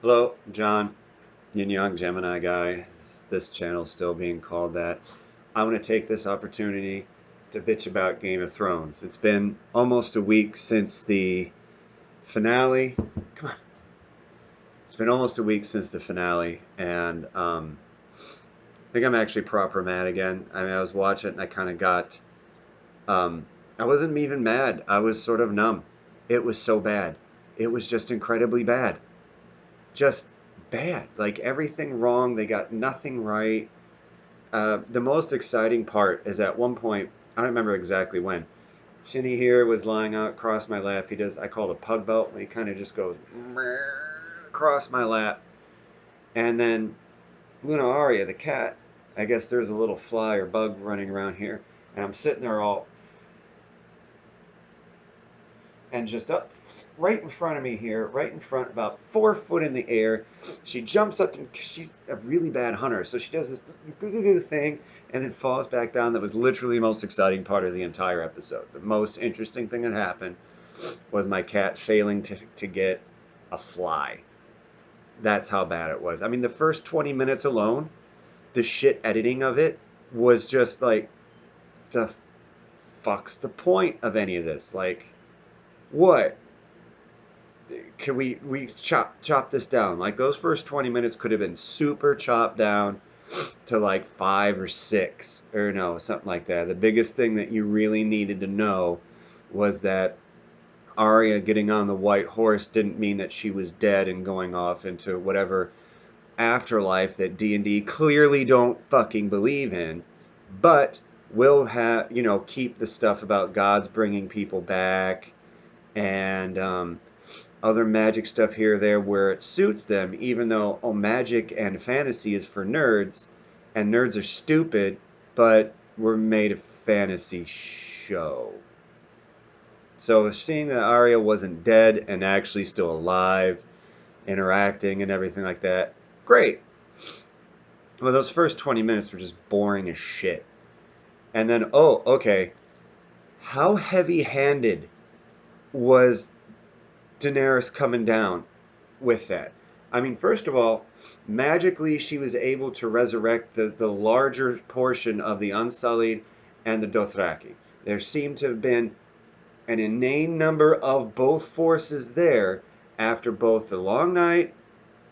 Hello, John, Yin Yang Gemini guy. This channel's still being called that. I want to take this opportunity to bitch about Game of Thrones. It's been almost a week since the finale. Come on. It's been almost a week since the finale, and I think I'm actually proper mad again. I mean, I was watching and I kind of got. Um, I wasn't even mad. I was sort of numb. It was so bad. It was just incredibly bad. Just bad. Like everything wrong. They got nothing right. The most exciting part is at one point, I don't remember exactly when. Shinny here was lying out across my lap. He does, I call it a pug belt, and he kind of just goes across my lap. And then Luna Aria, the cat, I guess there's a little fly or bug running around here. And I'm sitting there all and just up right in front of me here, right in front, about 4 foot in the air. She jumps up and she's a really bad hunter, so she does this thing and then falls back down. That was literally the most exciting part of the entire episode. The most interesting thing that happened was my cat failing to get a fly. That's how bad it was. I mean, the first 20 minutes alone, the shit editing of it was just like, the fuck's the point of any of this? Like, what? Can we chop this down? Like those first 20 minutes could have been super chopped down to like 5 or 6 or no, something like that. The biggest thing that you really needed to know was that Arya getting on the white horse didn't mean that she was dead and going off into whatever afterlife that D&D clearly don't fucking believe in, but will have, keep the stuff about gods bringing people back and other magic stuff here or there where it suits them, even though magic and fantasy is for nerds, and nerds are stupid, but we're made a fantasy show. So seeing that Arya wasn't dead and actually still alive, interacting and everything like that, great. Well, those first 20 minutes were just boring as shit. And then, oh, okay, how heavy handed was Daenerys coming down with that? I mean, first of all, magically she was able to resurrect the larger portion of the Unsullied and the Dothraki. There seemed to have been an inane number of both forces there after both the Long Night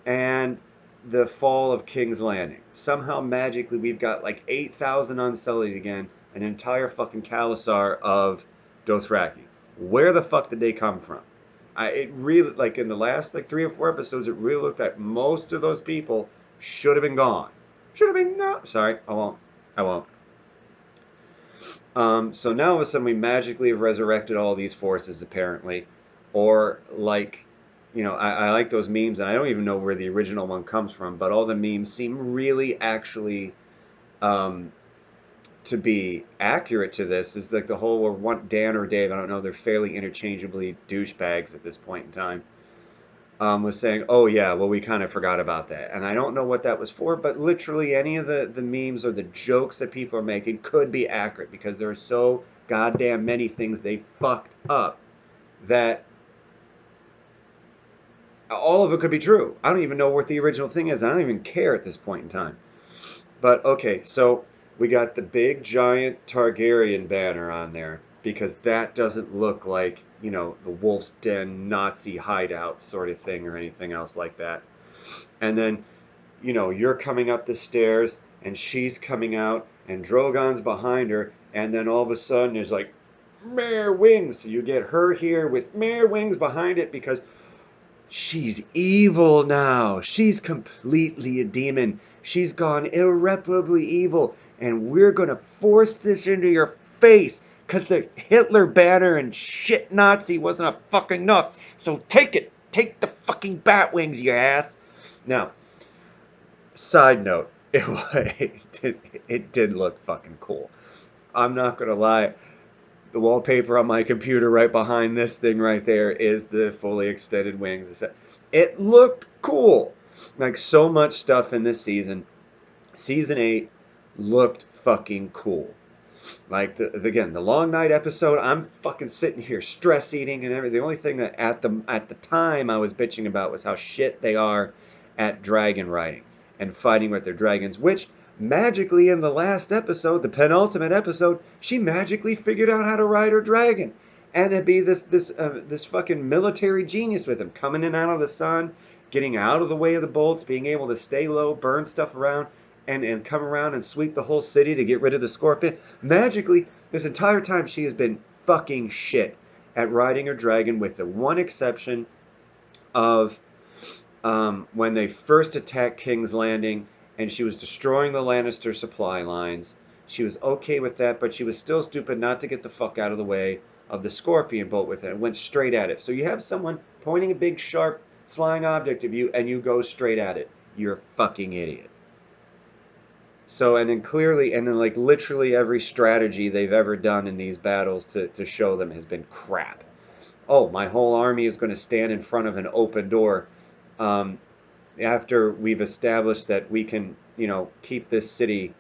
and the fall of King's Landing. Somehow magically we've got like 8,000 Unsullied again, an entire fucking Khalasar of Dothraki. Where the fuck did they come from? It really, like in the last like 3 or 4 episodes, it really looked like most of those people should have been gone. Should have been no. Sorry, I won't. I won't. So now all of a sudden we magically have resurrected all these forces apparently, or like, I like those memes, and I don't even know where the original one comes from, but all the memes seem really actually um, to be accurate to this. Is like the whole, or one Dan or Dave, I don't know, they're fairly interchangeably douchebags at this point in time. Was saying, "Oh yeah, well we kind of forgot about that," and I don't know what that was for, but literally any of the memes or the jokes that people are making could be accurate because there are so goddamn many things they fucked up that all of it could be true. I don't even know what the original thing is. I don't even care at this point in time. But okay, so we got the big giant Targaryen banner on there because that doesn't look like, the Wolf's Den Nazi hideout sort of thing or anything else like that. And then, you're coming up the stairs and she's coming out and Drogon's behind her, and then all of a sudden there's like mare wings. So you get her here with mare wings behind it because she's evil now. She's completely a demon. She's gone irreparably evil. And we're going to force this into your face because the Hitler banner and shit Nazi wasn't a fucking enough. So take it. Take the fucking bat wings, you ass. Now, side note, it did look fucking cool. I'm not going to lie. The wallpaper on my computer right behind this thing right there is the fully extended wings. It looked cool. Like so much stuff in this season. Season 8 looked fucking cool. Like again, the long night episode, I'm fucking sitting here stress eating and everything. The only thing that at the time I was bitching about was how shit they are at dragon riding and fighting with their dragons, which magically in the last episode, the penultimate episode, she magically figured out how to ride her dragon. And it'd be this fucking military genius with him, coming in out of the sun, getting out of the way of the bolts, being able to stay low, burn stuff around, and come around and sweep the whole city to get rid of the scorpion. Magically, this entire time she has been fucking shit at riding her dragon, with the one exception of when they first attacked King's Landing and she was destroying the Lannister supply lines. She was okay with that, but she was still stupid not to get the fuck out of the way of the scorpion bolt with it and went straight at it. So you have someone pointing a big sharp flying object at you and you go straight at it. You're a fucking idiot. So, and then clearly, and then like literally every strategy they've ever done in these battles to show them has been crap. Oh, my whole army is going to stand in front of an open door. Um, After we've established that we can, keep this city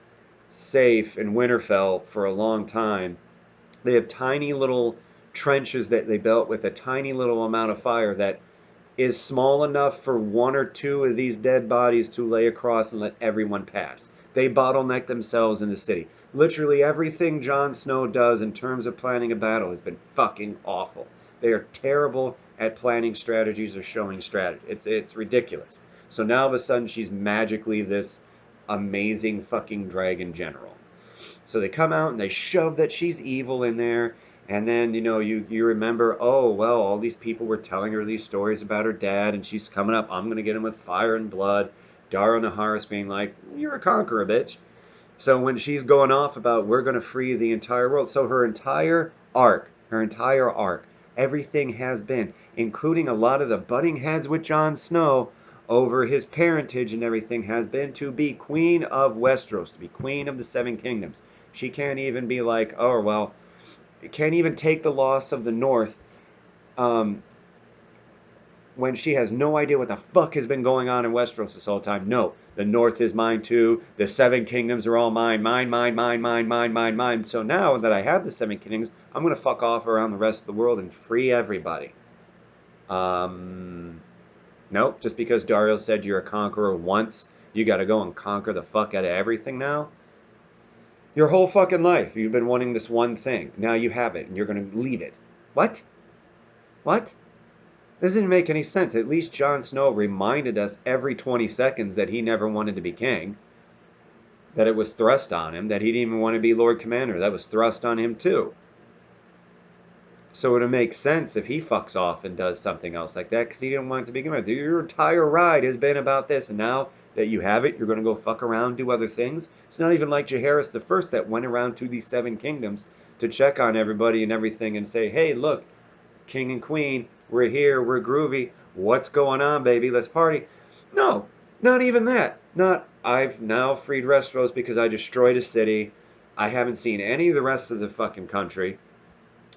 safe in Winterfell for a long time, they have tiny little trenches that they built with a tiny little amount of fire that is small enough for one or two of these dead bodies to lay across and let everyone pass. They bottleneck themselves in the city. Literally everything Jon Snow does in terms of planning a battle has been fucking awful. They are terrible at planning strategies or showing strategy. It's ridiculous. So now all of a sudden she's magically this amazing fucking dragon general. So they come out and they shove that she's evil in there. And then, you remember, oh, well, all these people were telling her these stories about her dad, and she's coming up, I'm going to get him with fire and blood. Dara Naharis being like, you're a conqueror, bitch. So when she's going off about, we're going to free the entire world. So her entire arc, everything has been, including a lot of the butting heads with Jon Snow over his parentage and everything, has been to be queen of Westeros, to be queen of the Seven Kingdoms. She can't even be like, oh, well, can't even take the loss of the North um, when she has no idea what the fuck has been going on in Westeros this whole time. No, the North is mine too. The Seven Kingdoms are all mine. Mine, mine, mine, mine, mine, mine, mine. So now that I have the Seven Kingdoms, I'm going to fuck off around the rest of the world and free everybody. Nope, just because Dario said you're a conqueror once, you got to go and conquer the fuck out of everything now? Your whole fucking life, you've been wanting this one thing. Now you have it, and you're going to leave it. What? What? This didn't make any sense. At least Jon Snow reminded us every 20 seconds that he never wanted to be king. That it was thrust on him. That he didn't even want to be Lord Commander. That was thrust on him too. So it would make sense if he fucks off and does something else like that, because he didn't want it to begin with. Your entire ride has been about this, and now that you have it, you're going to go fuck around, do other things. It's not even like Jaehaerys the First that went around to these Seven Kingdoms to check on everybody and everything and say, hey, look, king and queen, we're here, we're groovy, what's going on, baby, let's party. No, not even that. Not, I've now freed Westeros because I destroyed a city. I haven't seen any of the rest of the fucking country.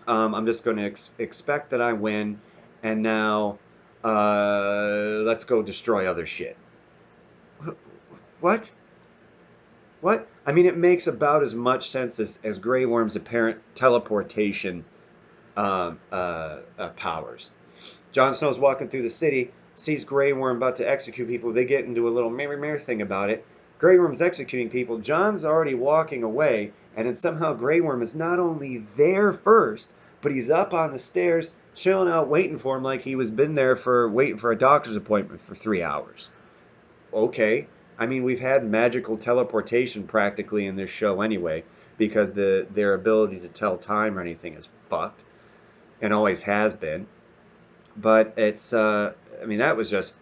I'm just going to expect that I win, and now let's go destroy other shit. What? What? I mean, it makes about as much sense as Grey Worm's apparent teleportation powers. Jon Snow's walking through the city, sees Grey Worm about to execute people. They get into a little mirror thing about it. Grey Worm's executing people. Jon's already walking away, and then somehow Grey Worm is not only there first, but he's up on the stairs, chilling out, waiting for him like he was been there for waiting for a doctor's appointment for 3 hours. Okay. I mean, we've had magical teleportation practically in this show anyway, because their ability to tell time or anything is fucked, and always has been. But it's, I mean, that was just,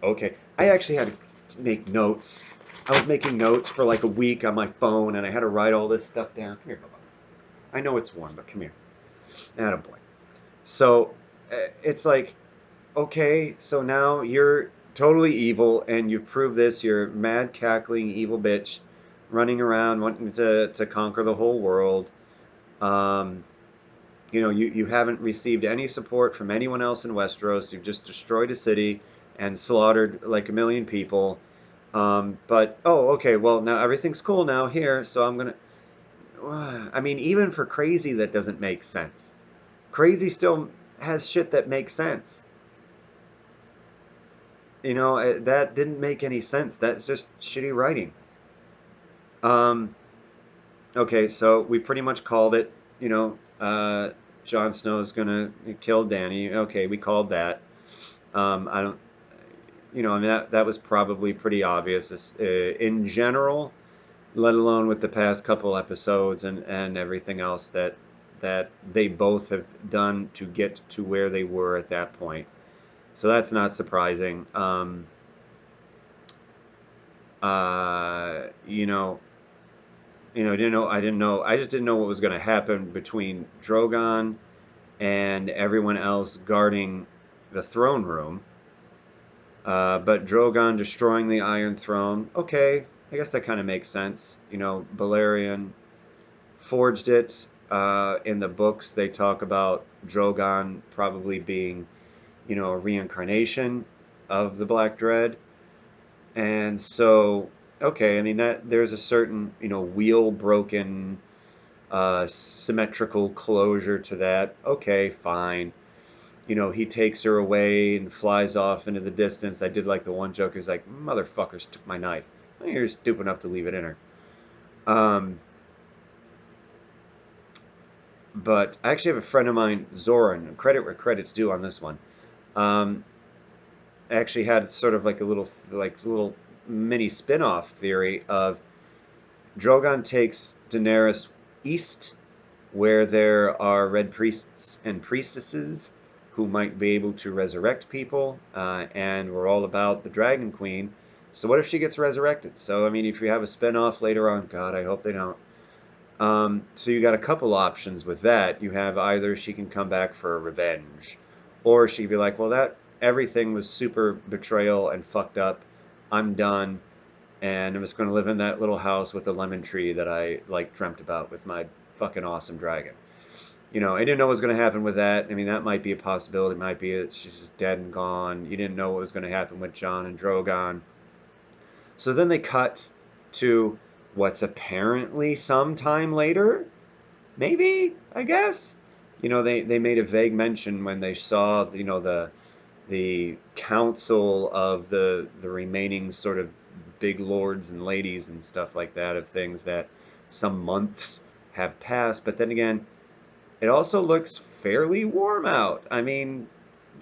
okay. I actually had to make notes. I was making notes for like a week on my phone, and I had to write all this stuff down. Come here, Bubba. I know it's warm, but come here. Attaboy. So, it's like, okay, so now you're totally evil, and you've proved this. You're a mad, cackling, evil bitch, running around wanting to conquer the whole world. You haven't received any support from anyone else in Westeros. You've just destroyed a city and slaughtered like a million people. But, oh, okay, well, now everything's cool now here, so I'm going to... I mean, even for crazy, that doesn't make sense. Crazy still has shit that makes sense. That didn't make any sense. That's just shitty writing. Um, okay, so we pretty much called it. You know, Jon Snow's gonna kill Dany. Okay, we called that. I don't. I mean that was probably pretty obvious in general, let alone with the past couple episodes and everything else that they both have done to get to where they were at that point. So that's not surprising. Uh, you know, I just didn't know what was going to happen between Drogon and everyone else guarding the throne room. But Drogon destroying the Iron Throne, okay, I guess that kind of makes sense. Balerion forged it. In the books, they talk about Drogon probably being, a reincarnation of the Black Dread. And so, okay, I mean that there's a certain, wheel broken, symmetrical closure to that. Okay, fine. He takes her away and flies off into the distance. I did like the one joke who's like, motherfuckers took my knife. Well, you're stupid enough to leave it in her. Um, but I actually have a friend of mine, Zoran, credit where credit's due on this one. Um, actually had sort of like a little mini spin-off theory of Drogon takes Daenerys east, where there are red priests and priestesses who might be able to resurrect people, and we're all about the Dragon Queen. So what if she gets resurrected? So I mean, if you have a spin-off later on, God, I hope they don't. So you got a couple options with that. You have either she can come back for revenge, or she could be like, well, that everything was super betrayal and fucked up. I'm done, and I'm just going to live in that little house with the lemon tree that I like dreamt about with my fucking awesome dragon. I didn't know what was going to happen with that. I mean, that might be a possibility. It might be that she's just dead and gone. You didn't know what was going to happen with Jon and Drogon. So then they cut to what's apparently sometime later. Maybe, I guess. They made a vague mention when they saw, the council of the remaining sort of big lords and ladies and stuff like that of things that some months have passed. But then again, it also looks fairly warm out. I mean,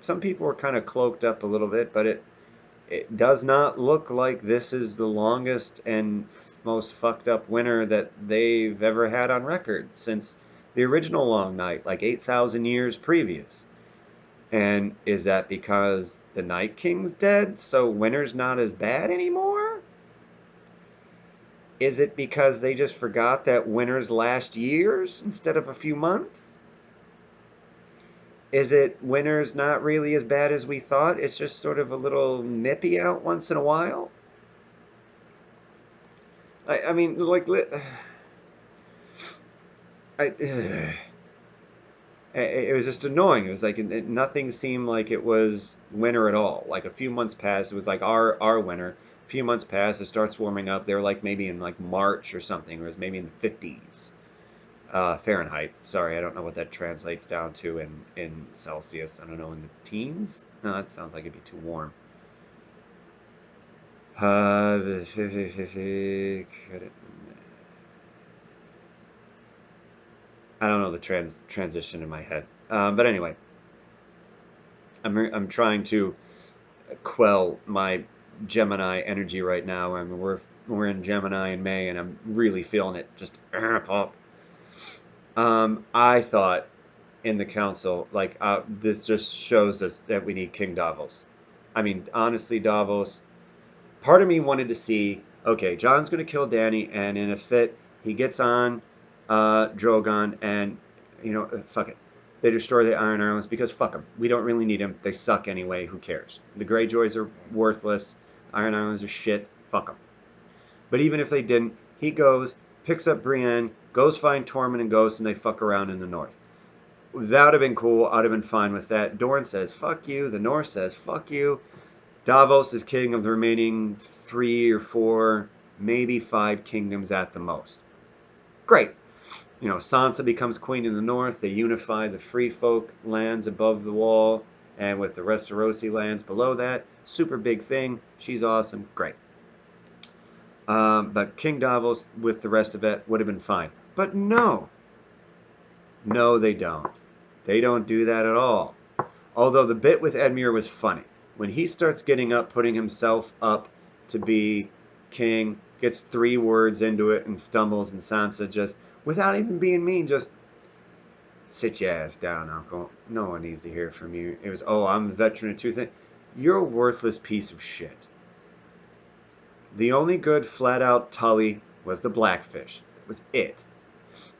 some people were kind of cloaked up a little bit, but it does not look like this is the longest and most fucked up winter that they've ever had on record since the original Long Night, like 8,000 years previous. And is that because the Night King's dead, so winter's not as bad anymore? Is it because they just forgot that winters last years instead of a few months? Is it winter's not really as bad as we thought? It's just sort of a little nippy out once in a while? I mean, like, I, it was just annoying. It was like nothing seemed like it was winter at all. Like a few months passed, it was like our winter. A few months passed, it starts warming up. They were like maybe in like March or something. It was maybe in the 50s Fahrenheit. Sorry, I don't know what that translates down to in Celsius. I don't know, in the teens. No, that sounds like it'd be too warm. Uh, I don't know the transition in my head. But anyway, I'm trying to quell my Gemini energy right now. I mean, we're in Gemini in May, and I'm really feeling it just amp up. I thought in the council, like, this just shows us that we need King Davos. I mean, honestly, Davos. Part of me wanted to see, okay, John's gonna kill Danny, and in a fit, he gets on Drogon, and fuck it. They destroy the Iron Islands because fuck them. We don't really need them. They suck anyway. Who cares? The Greyjoys are worthless. Iron Islands are shit. Fuck them. But even if they didn't, he goes, picks up Brienne, goes find Tormund and Ghost, and they fuck around in the north. That would have been cool. I'd have been fine with that. Dorne says, fuck you. The North says, fuck you. Davos is king of the remaining 3 or 4, maybe 5 kingdoms at the most. Great. Sansa becomes queen in the north. They unify the free folk lands above the wall and with the Westerosi lands below that. Super big thing. She's awesome. Great. But King Davos with the rest of it would have been fine. But no. No, they don't. They don't do that at all. Although the bit with Edmure was funny. When he starts getting up, putting himself up to be king, gets 3 words into it and stumbles, and Sansa just, without even being mean, just sit your ass down, uncle. No one needs to hear from you. It was, oh, I'm a veteran of 2 things. You're a worthless piece of shit. The only good flat-out Tully was the Blackfish. That was it.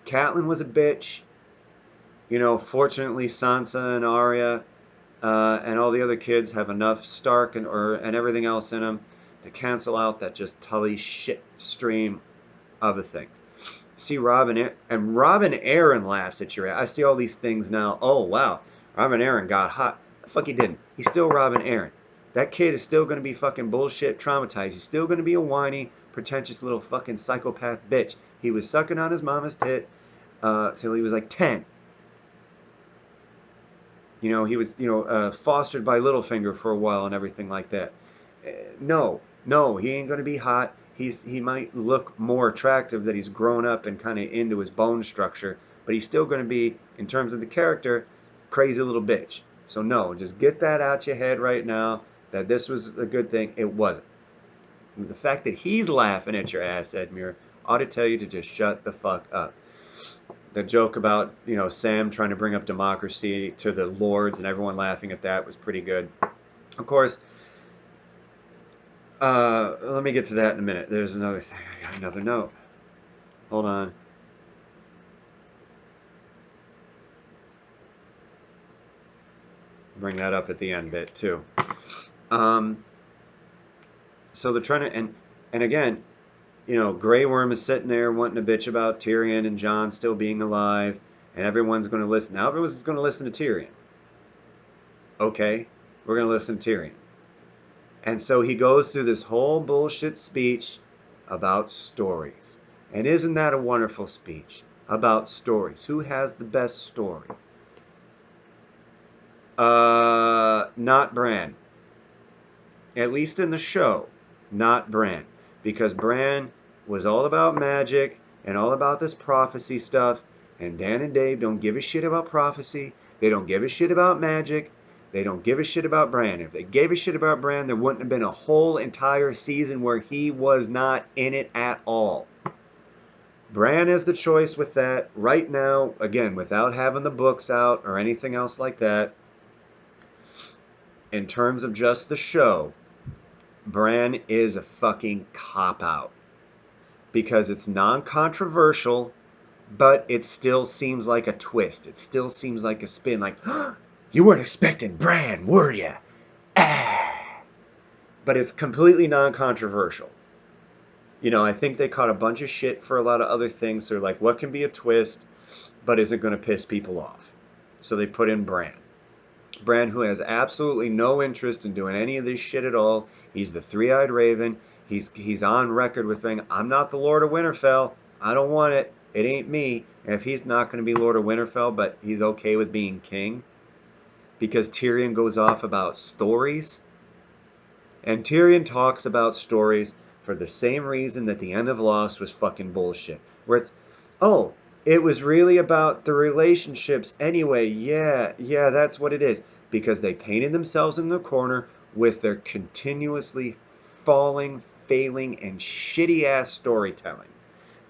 Catelyn was a bitch. Fortunately, Sansa and Arya and all the other kids have enough Stark and everything else in them to cancel out that just Tully shit stream of a thing. See Robin and Robin Aaron laughs at your ass. I see all these things now. Oh wow, Robin Aaron got hot. The fuck he didn't. He's still Robin Aaron. That kid is still gonna be fucking bullshit traumatized. He's still gonna be a whiny, pretentious little fucking psychopath bitch. He was sucking on his mama's tit till he was like 10. He was, fostered by Littlefinger for a while and everything like that. No, he ain't gonna be hot. He might look more attractive that he's grown up and kind of into his bone structure, but he's still gonna be, in terms of the character, crazy little bitch. So no, just get that out your head right now that this was a good thing. It wasn't. The fact that he's laughing at your ass, Edmure, ought to tell you to just shut the fuck up. The joke about, Sam trying to bring up democracy to the lords and everyone laughing at that was pretty good. Of course, let me get to that in a minute. There's another thing. I got another note. Hold on. Bring that up at the end bit, too. So they're trying to, and again, Grey Worm is sitting there wanting to bitch about Tyrion and Jon still being alive, and everyone's going to listen. Now everyone's going to listen to Tyrion. Okay, we're going to listen to Tyrion. And so he goes through this whole bullshit speech about stories. And isn't that a wonderful speech? About stories. Who has the best story? Not Bran. At least in the show, not Bran. Because Bran was all about magic and all about this prophecy stuff. And Dan and Dave don't give a shit about prophecy. They don't give a shit about magic. They don't give a shit about Bran. If they gave a shit about Bran, there wouldn't have been a whole entire season where he was not in it at all. Bran is the choice with that right now, again, without having the books out or anything else like that. In terms of just the show, Bran is a fucking cop-out. Because it's non-controversial, but it still seems like a twist. It still seems like a spin, like, you weren't expecting Bran, were ya? Ah! But it's completely non-controversial. I think they caught a bunch of shit for a lot of other things. They're like, what can be a twist, but isn't going to piss people off? So they put in Bran. Bran, who has absolutely no interest in doing any of this shit at all. He's the three-eyed raven. He's on record with saying, I'm not the Lord of Winterfell. I don't want it. It ain't me. And if he's not going to be Lord of Winterfell, but he's okay with being king, because Tyrion goes off about stories. And Tyrion talks about stories for the same reason that the end of Lost was fucking bullshit. Where it's, oh, it was really about the relationships anyway. Yeah, that's what it is. Because they painted themselves in the corner with their continuously failing, and shitty-ass storytelling.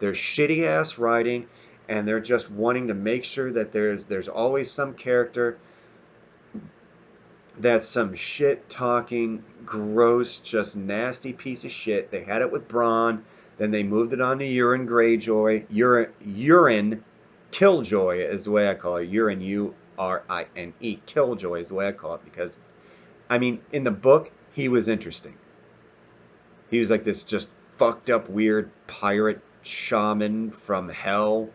Their shitty-ass writing, and they're just wanting to make sure that there's always some character that's some shit-talking, gross, just nasty piece of shit. They had it with Bronn, then they moved it on to Urine Greyjoy. Urine Killjoy is the way I call it. Urine, U-R-I-N-E. Killjoy is the way I call it, because, in the book, he was interesting. He was like this just fucked up, weird pirate shaman from hell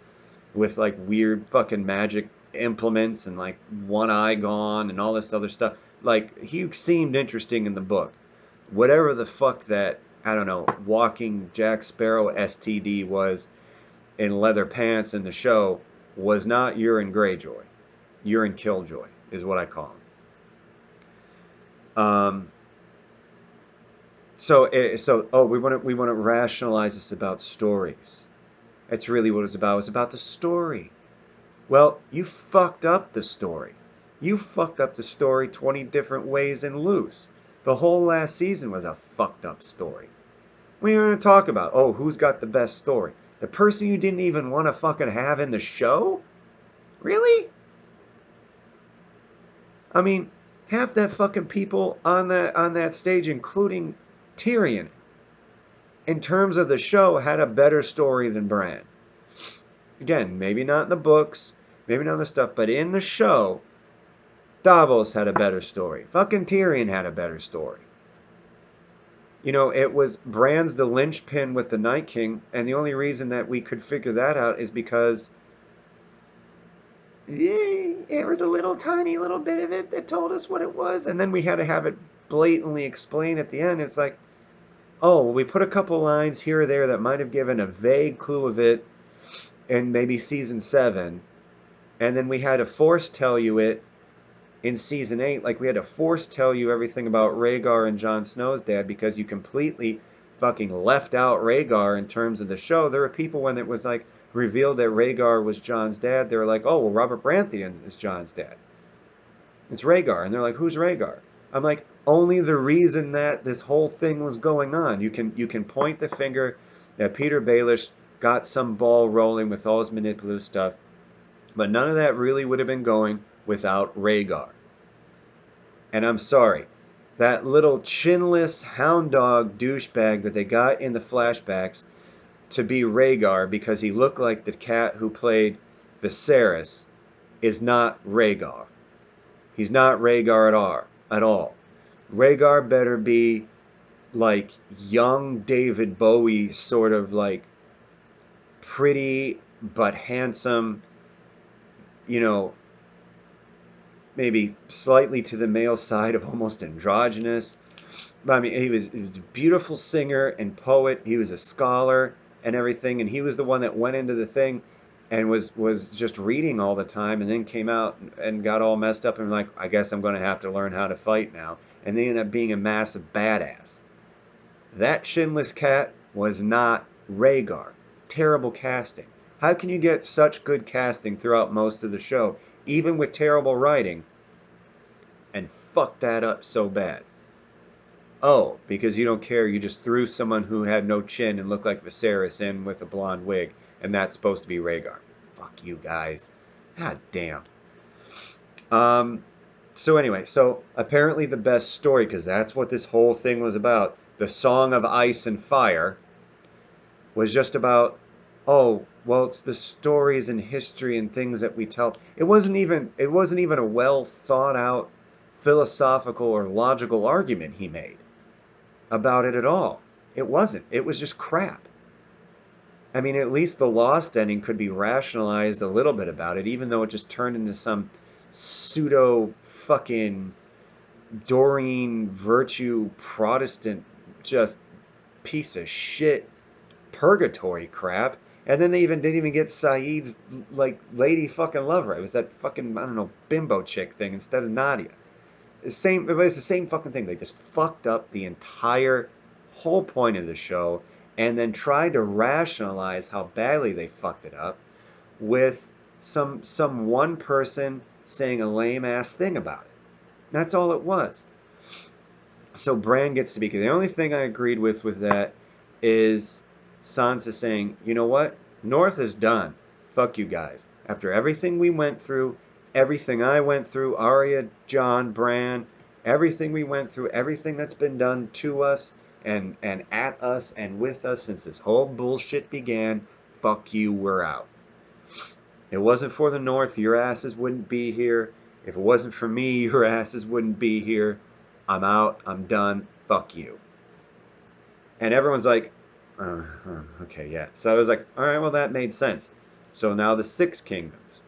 with like weird fucking magic implements and like one eye gone and all this other stuff. Like, he seemed interesting in the book. Whatever the fuck that, I don't know, walking Jack Sparrow STD was, in leather pants in the show was not Euron Greyjoy. Euron Killjoy is what I call him. We want to rationalize this about stories. That's really what it's about. It's about the story. Well, you fucked up the story. You fucked up the story 20 different ways and loose. The whole last season was a fucked up story. What are you going to talk about? Oh, who's got the best story? The person you didn't even want to fucking have in the show? Really? I mean, half that fucking people on that stage, including Tyrion, in terms of the show, had a better story than Bran. Again, maybe not in the books, maybe not in the stuff, but in the show, Davos had a better story. Fucking Tyrion had a better story. You know, it was Bran's the linchpin with the Night King, and the only reason that we could figure that out is because it was a little tiny little bit of it that told us what it was, and then we had to have it blatantly explained at the end. It's like, oh, well, we put a couple lines here or there that might have given a vague clue of it in maybe season 7, and then we had to force tell you it in season 8, like we had to force tell you everything about Rhaegar and Jon Snow's dad because you completely fucking left out Rhaegar in terms of the show. There were people when it was like revealed that Rhaegar was Jon's dad, they were like, oh, well, Robert Baratheon is Jon's dad. It's Rhaegar. And they're like, who's Rhaegar? I'm like, only the reason that this whole thing was going on. You can point the finger that Peter Baelish got some ball rolling with all his manipulative stuff, but none of that really would have been going without Rhaegar. And I'm sorry, that little chinless hound dog douchebag that they got in the flashbacks to be Rhaegar because he looked like the cat who played Viserys is not Rhaegar. He's not Rhaegar at all. Rhaegar better be like young David Bowie, sort of like pretty but handsome, you know, maybe slightly to the male side of almost androgynous. I mean, he was a beautiful singer and poet. He was a scholar and everything, and he was the one that went into the thing and was just reading all the time, and then came out and got all messed up and like, I guess I'm going to have to learn how to fight now, and they ended up being a massive badass. That chinless cat was not Rhaegar. Terrible casting. How can you get such good casting throughout most of the show, even with terrible writing, and fuck that up so bad? Oh, because you don't care, you just threw someone who had no chin and looked like Viserys in with a blonde wig, and that's supposed to be Rhaegar. Fuck you guys. God damn. So anyway, so apparently the best story, because that's what this whole thing was about, the Song of Ice and Fire, was just about, oh, well, it's the stories and history and things that we tell. It wasn't even a well thought out philosophical or logical argument he made about it at all. It wasn't. It was just crap. I mean, at least the Lost ending could be rationalized a little bit about it, even though it just turned into some pseudo fucking Doreen Virtue Protestant just piece of shit purgatory crap. And then they didn't even get Saeed's like lady fucking lover. It was that fucking, I don't know, bimbo chick thing instead of Nadia. It's the same fucking thing. They just fucked up the entire whole point of the show and then tried to rationalize how badly they fucked it up with some one person saying a lame ass thing about it. That's all it was. So Bran gets to be. The only thing I agreed with was that is Sansa saying, you know what? North is done. Fuck you guys. After everything we went through, everything I went through, Arya, Jon, Bran, everything we went through, everything that's been done to us and at us and with us since this whole bullshit began, fuck you, we're out. It wasn't for the North, your asses wouldn't be here. If it wasn't for me, your asses wouldn't be here. I'm out, I'm done, fuck you. And everyone's like, okay, yeah. So I was like, all right, well, that made sense. So now the Six Kingdoms.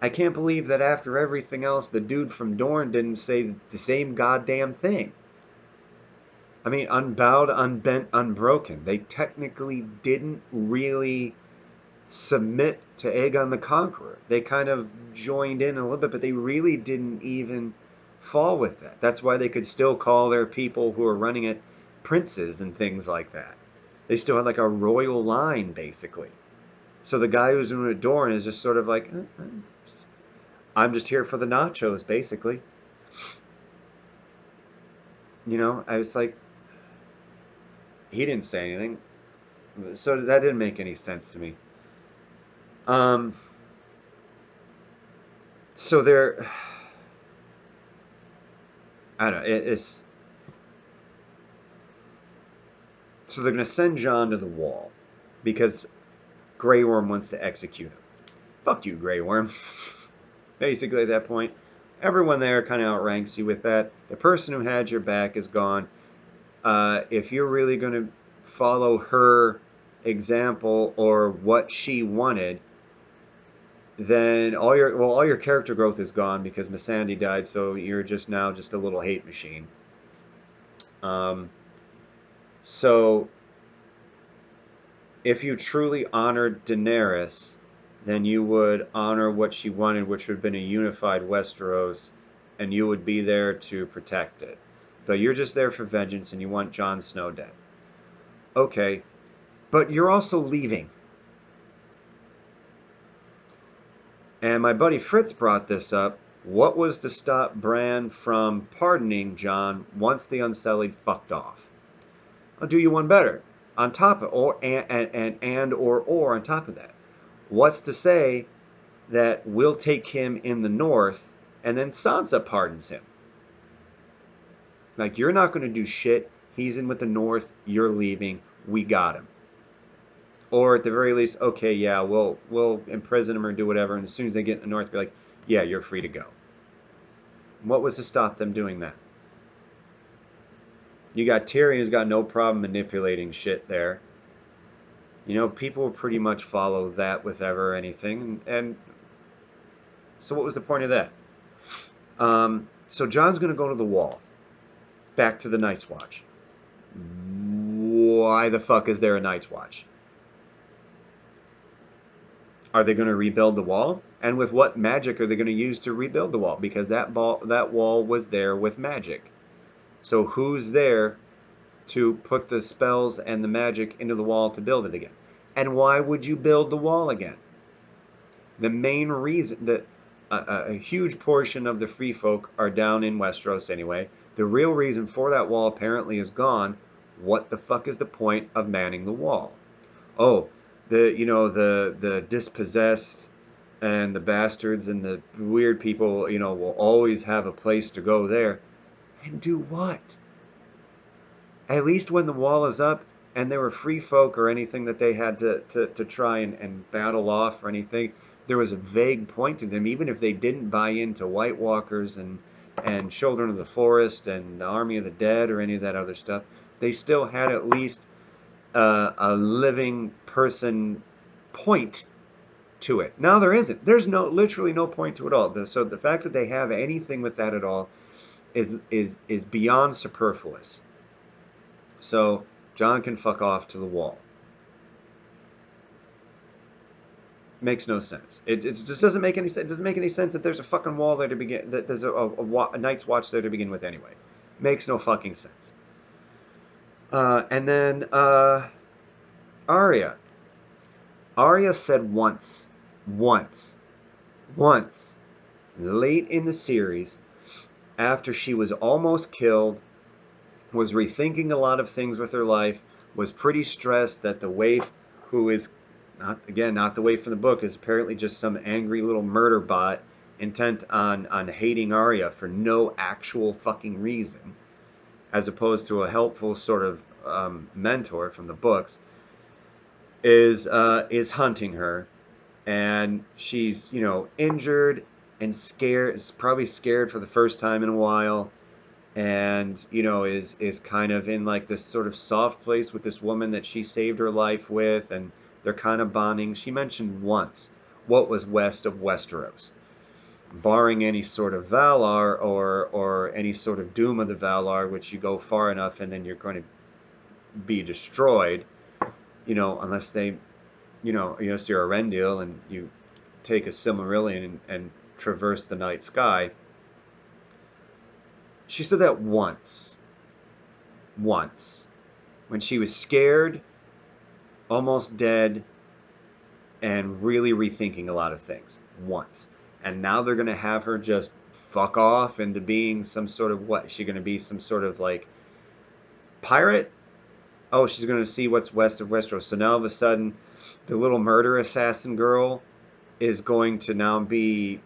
I can't believe that after everything else, the dude from Dorne didn't say the same goddamn thing. I mean, unbowed, unbent, unbroken. They technically didn't really submit to Aegon the Conqueror. They kind of joined in a little bit, but they really didn't even fall with that. That's why they could still call their people who are running it princes and things like that. They still had like a royal line, basically. So the guy who's in the door is just sort of like, I'm just here for the nachos, basically. You know, I was like, he didn't say anything. So that didn't make any sense to me. Um, so they're, I don't know, it's, so they're going to send John to the wall because Grey Worm wants to execute him. Fuck you, Grey Worm. Basically, at that point, everyone there kind of outranks you with that. The person who had your back is gone. If you're really going to follow her example or what she wanted, then all your character growth is gone because Missandei died, so you're just now just a little hate machine. Um, so if you truly honored Daenerys, then you would honor what she wanted, which would have been a unified Westeros, and you would be there to protect it. But you're just there for vengeance, and you want Jon Snow dead. Okay, but you're also leaving. And my buddy Fritz brought this up. What was to stop Bran from pardoning Jon once the Unsullied fucked off? I'll do you one better. On top of or on top of that. What's to say that we'll take him in the north and then Sansa pardons him? Like, you're not going to do shit. He's in with the north. You're leaving. We got him. Or at the very least, okay, yeah, we'll imprison him or do whatever. And as soon as they get in the north, be like, yeah, you're free to go. What was to stop them doing that? You got Tyrion, who's got no problem manipulating shit there. You know, people will pretty much follow that with ever anything. And so what was the point of that? So Jon's going to go to the wall. Back to the Night's Watch. Why the fuck is there a Night's Watch? Are they going to rebuild the wall? And with what magic are they going to use to rebuild the wall? Because that wall was there with magic. So who's there to put the spells and the magic into the wall to build it again? And why would you build the wall again? The main reason that a huge portion of the free folk are down in Westeros anyway. The real reason for that wall apparently is gone. What the fuck is the point of manning the wall? Oh, the dispossessed and the bastards and the weird people, will always have a place to go there. And do what? At least when the wall is up and there were free folk or anything that they had to try and battle off or anything, there was a vague point to them, even if they didn't buy into White Walkers and Children of the Forest and the Army of the Dead or any of that other stuff. They still had at least a living person point to it. Now there isn't. There's literally no point to it all. So the fact that they have anything with that at all is beyond superfluous. So Jon can fuck off to the wall. Makes no sense. It just doesn't make any sense. It doesn't make any sense that there's a fucking wall there to begin. That there's a Night's Watch there to begin with anyway. Makes no fucking sense. And then Arya. Arya said once, late in the series, after she was almost killed, was rethinking a lot of things with her life, was pretty stressed that the waif, who is, not the waif from the book, is apparently just some angry little murder bot intent on hating Arya for no actual fucking reason, as opposed to a helpful sort of mentor from the books, is hunting her, and she's injured and scared, is probably scared for the first time in a while, and is kind of in like this sort of soft place with this woman that she saved her life with, and they're kind of bonding. She mentioned once what was west of Westeros, barring any sort of Valar or any sort of doom of the Valar, which you go far enough and then you're going to be destroyed, unless they unless you're a Rendil and you take a Silmarillion and traverse the night sky. She said that once, when she was scared, almost dead, and really rethinking a lot of things. Once. And now they're going to have her just fuck off into being some sort of what? Is she going to be some sort of like pirate? Oh, she's going to see what's west of Westeros. So now all of a sudden, the little murder assassin girl is going to now be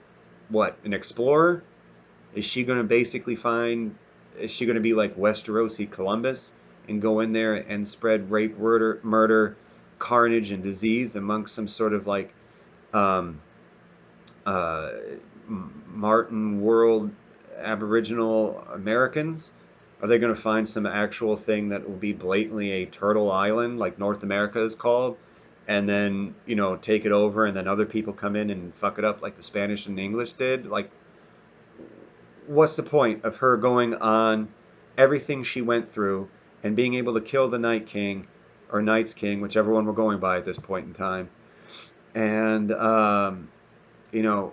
what? An explorer? Is she going to basically find? Is she going to be like Westerosi Columbus and go in there and spread rape, murder, carnage, and disease amongst some sort of like um, uh, Martin World Aboriginal Americans? Are they going to find some actual thing that will be blatantly a turtle island, like North America is called, and then take it over, and then other people come in and fuck it up like the Spanish and English did? Like, what's the point of her going on everything she went through and being able to kill the Night King or Night's King, whichever one we're going by at this point in time, and you know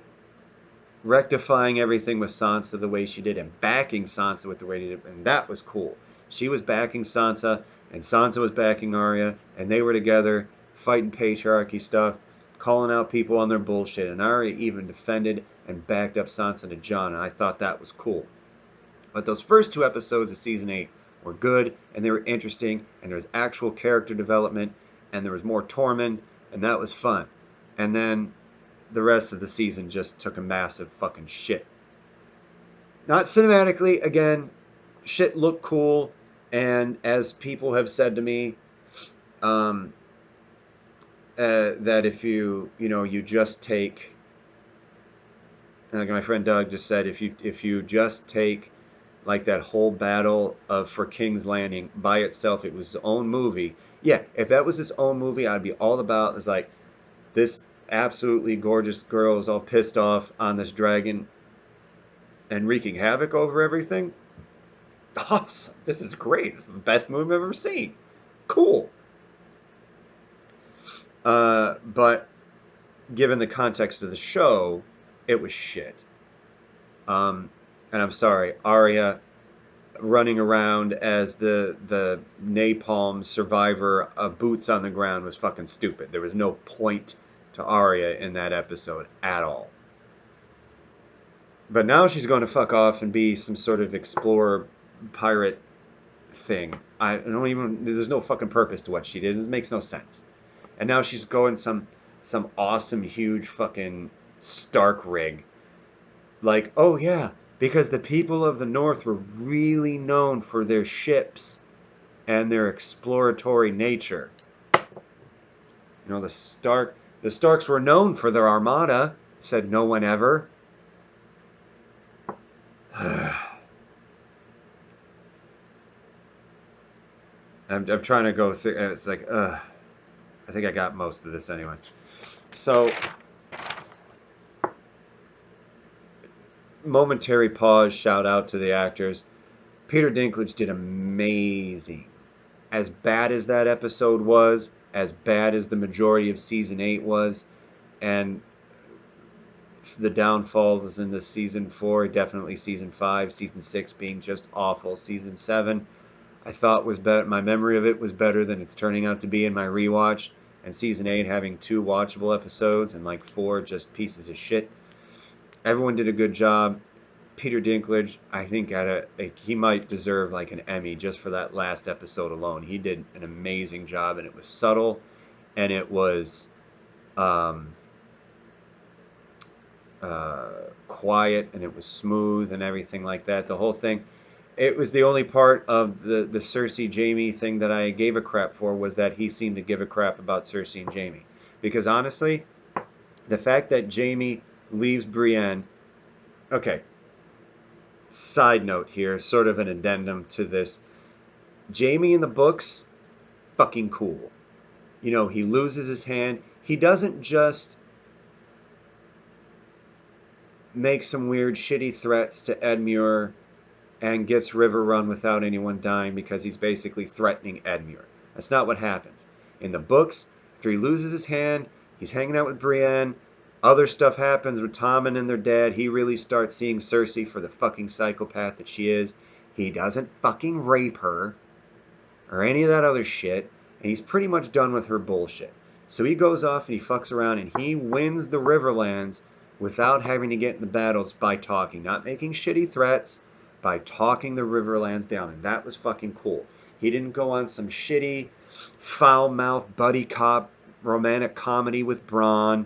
rectifying everything with Sansa the way she did and backing Sansa with the way she did, and that was cool. She was backing Sansa, and Sansa was backing Arya, and they were together fighting patriarchy stuff, calling out people on their bullshit, and Arya even defended and backed up Sansa to Jon, and I thought that was cool. But those first two episodes of season 8 were good, and they were interesting, and there was actual character development, and there was more Tormund, and that was fun. And then the rest of the season just took a massive fucking shit. Not cinematically, again, shit looked cool, and as people have said to me, um, that if you just take, like my friend Doug just said, if you just take like that whole battle of for King's Landing by itself, it was its own movie. Yeah, if that was its own movie, I'd be all about. It's like this absolutely gorgeous girl is all pissed off on this dragon and wreaking havoc over everything. Awesome. This is great. This is the best movie I've ever seen. Cool. But given the context of the show, it was shit. And I'm sorry, Arya running around as the napalm survivor of boots on the ground was fucking stupid. There was no point to Arya in that episode at all. But now she's going to fuck off and be some sort of explorer pirate thing. I don't even. There's no fucking purpose to what she did. It makes no sense. And now she's going some awesome huge fucking Stark rig. Like, oh yeah, because the people of the North were really known for their ships and their exploratory nature. The Starks were known for their armada, said no one ever. I'm trying to go through. It's like, I think I got most of this anyway. So, momentary pause. Shout out to the actors. Peter Dinklage did amazing. As bad as that episode was, as bad as the majority of season 8 was, and the downfalls in the season 4, definitely season 5, season 6 being just awful, season 7 I thought was better. My memory of it was better than it's turning out to be in my rewatch, and season 8 having 2 watchable episodes and like 4 just pieces of shit. Everyone did a good job. Peter Dinklage, I think he might deserve like an Emmy just for that last episode alone. He did an amazing job, and it was subtle, and it was um, quiet, and it was smooth, and everything like that. The whole thing. It was the only part of the Cersei Jaime thing that I gave a crap for, was that he seemed to give a crap about Cersei and Jaime. Because honestly, the fact that Jaime leaves Brienne. Okay. Side note here, sort of an addendum to this. Jaime in the books, fucking cool. He loses his hand. He doesn't just make some weird shitty threats to Edmure and gets River Run without anyone dying because he's basically threatening Edmure. That's not what happens. In the books, After he loses his hand, he's hanging out with Brienne. Other stuff happens with Tommen and their dad. He really starts seeing Cersei for the fucking psychopath that she is. He doesn't fucking rape her or any of that other shit. And he's pretty much done with her bullshit. So he goes off and he fucks around and he wins the Riverlands without having to get in the battles by talking. Not making shitty threats, by talking the Riverlands down. And that was fucking cool. He didn't go on some shitty, foul-mouthed buddy cop romantic comedy with Bronn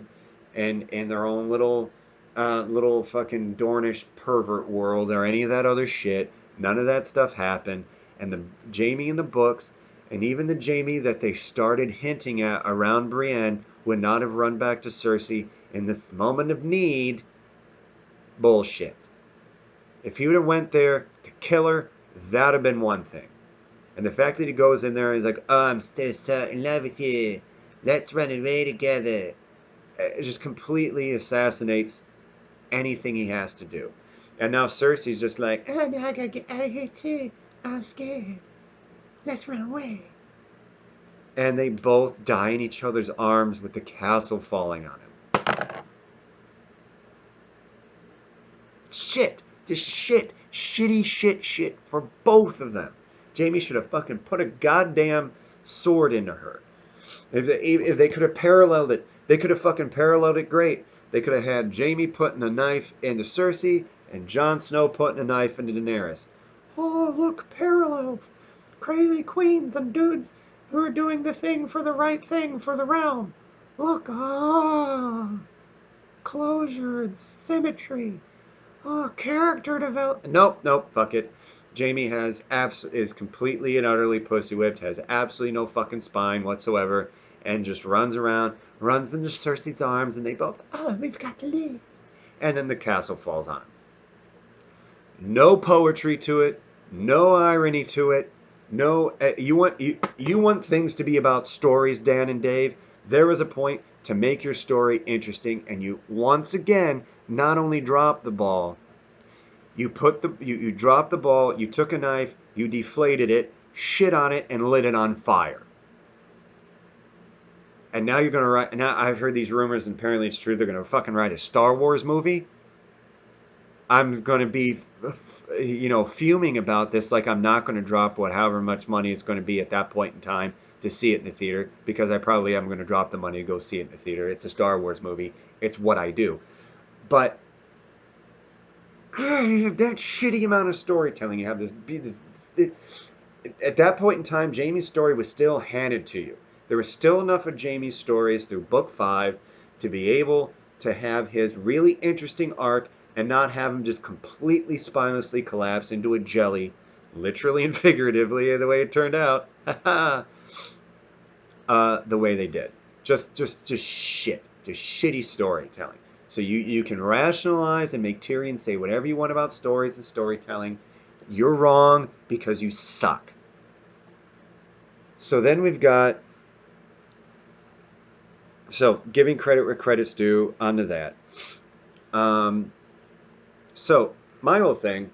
and their own little fucking Dornish pervert world or any of that other shit. None of that stuff happened. And the Jaime in the books, and even the Jaime that they started hinting at around Brienne, would not have run back to Cersei in this moment of need. Bullshit. If he would have went there to kill her, that would have been one thing. And the fact that he goes in there and he's like, oh, I'm still so in love with you. Let's run away together. It just completely assassinates anything he has to do. And now Cersei's just like, oh, now I gotta get out of here too. I'm scared. Let's run away. And they both die in each other's arms with the castle falling on him. Shit. Just shit. Shitty shit for both of them. Jaime should have fucking put a goddamn sword into her. If they could have paralleled it, they could have fucking paralleled it great. They could have had Jaime putting a knife into Cersei and Jon Snow putting a knife into Daenerys. Oh, look, parallels. Crazy queens and dudes who are doing the thing for the right thing for the realm. Look, closure and symmetry. Oh, character development. Nope, fuck it. Jaime is completely and utterly pussy whipped, has absolutely no fucking spine whatsoever, and just runs around, runs into Cersei's arms, and they both, oh, we've got to leave. And then the castle falls on him. No poetry to it, no irony to it. No, you want things to be about stories, Dan and Dave. There was a point to make your story interesting, and you once again not only dropped the ball. You dropped the ball, you took a knife, you deflated it, shit on it, and lit it on fire. And now you're gonna write. Now I've heard these rumors, and apparently it's true. They're gonna fucking write a Star Wars movie. I'm gonna be, fuming about this. Like I'm not gonna drop however much money it's gonna be at that point in time to see it in the theater, because I probably am gonna drop the money to go see it in the theater. It's a Star Wars movie. It's what I do. But you have that shitty amount of storytelling. You have this at that point in time, Jaime's story was still handed to you. There was still enough of Jaime's stories through book 5 to be able to have his really interesting arc and not have him just completely spinelessly collapse into a jelly, literally and figuratively, the way it turned out. The way they did. Just shit. Just shitty storytelling. So you can rationalize and make Tyrion say whatever you want about stories and storytelling. You're wrong because you suck. So then we've got... So, giving credit where credit's due, onto that. So, my whole thing,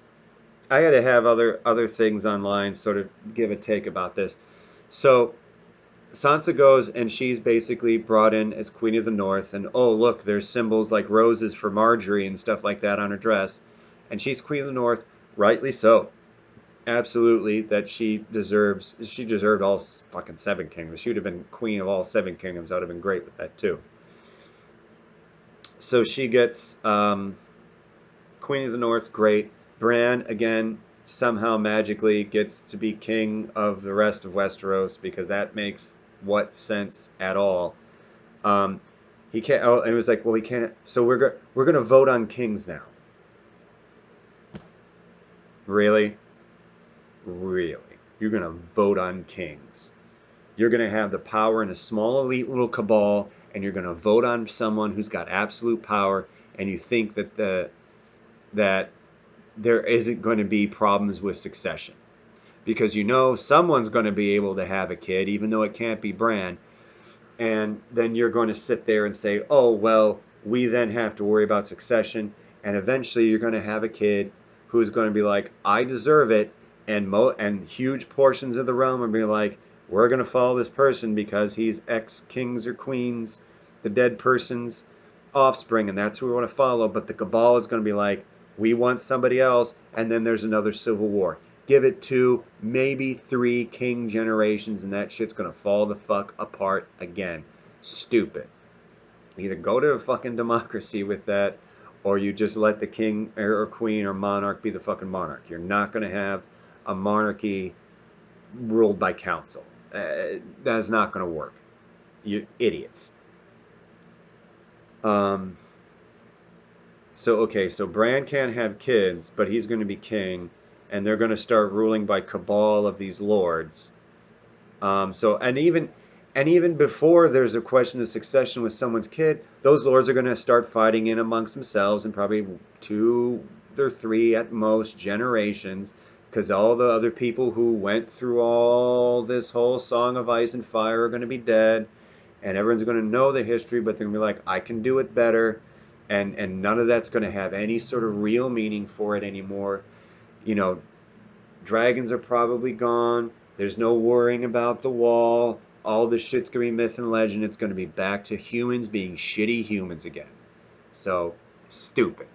I had to have other things online sort of give a take about this. So, Sansa goes and she's basically brought in as Queen of the North, and oh look, there's symbols like roses for Marjorie and stuff like that on her dress, and she's Queen of the North, rightly so. Absolutely, that she deserved all fucking 7 kingdoms. She would have been queen of all 7 kingdoms. I would have been great with that too. So she gets Queen of the North, great. Bran, again, somehow magically gets to be king of the rest of Westeros, because that makes what sense at all. He can't. Oh, and it was like, well, he can't. So we're gonna vote on kings now. Really? Really? You're gonna vote on kings? You're gonna have the power in a small elite little cabal, and you're gonna vote on someone who's got absolute power, and you think that that there isn't going to be problems with succession, because someone's going to be able to have a kid, even though it can't be Bran, and then you're going to sit there and say, oh well, we then have to worry about succession, and eventually you're going to have a kid who's going to be like, I deserve it, and huge portions of the realm are being like, we're going to follow this person because he's ex-kings or queens, the dead person's offspring, and that's who we want to follow. But the cabal is going to be like, we want somebody else, and then there's another civil war. Give it 2, maybe 3 king generations, and that shit's going to fall the fuck apart again. Stupid. Either go to a fucking democracy with that, or you just let the king or queen or monarch be the fucking monarch. You're not going to have a monarchy ruled by council. That's not going to work. You idiots. Um, so Bran can't have kids, but he's going to be king, and they're going to start ruling by cabal of these lords. And even before there's a question of succession with someone's kid, those lords are going to start fighting in amongst themselves, and probably 2 or 3 at most generations, because all the other people who went through all this whole Song of Ice and Fire are going to be dead, and everyone's going to know the history, but they're going to be like, I can do it better, and none of that's going to have any sort of real meaning for it anymore. You know, dragons are probably gone. There's no worrying about the wall. All this shit's going to be myth and legend. It's going to be back to humans being shitty humans again. So, stupid.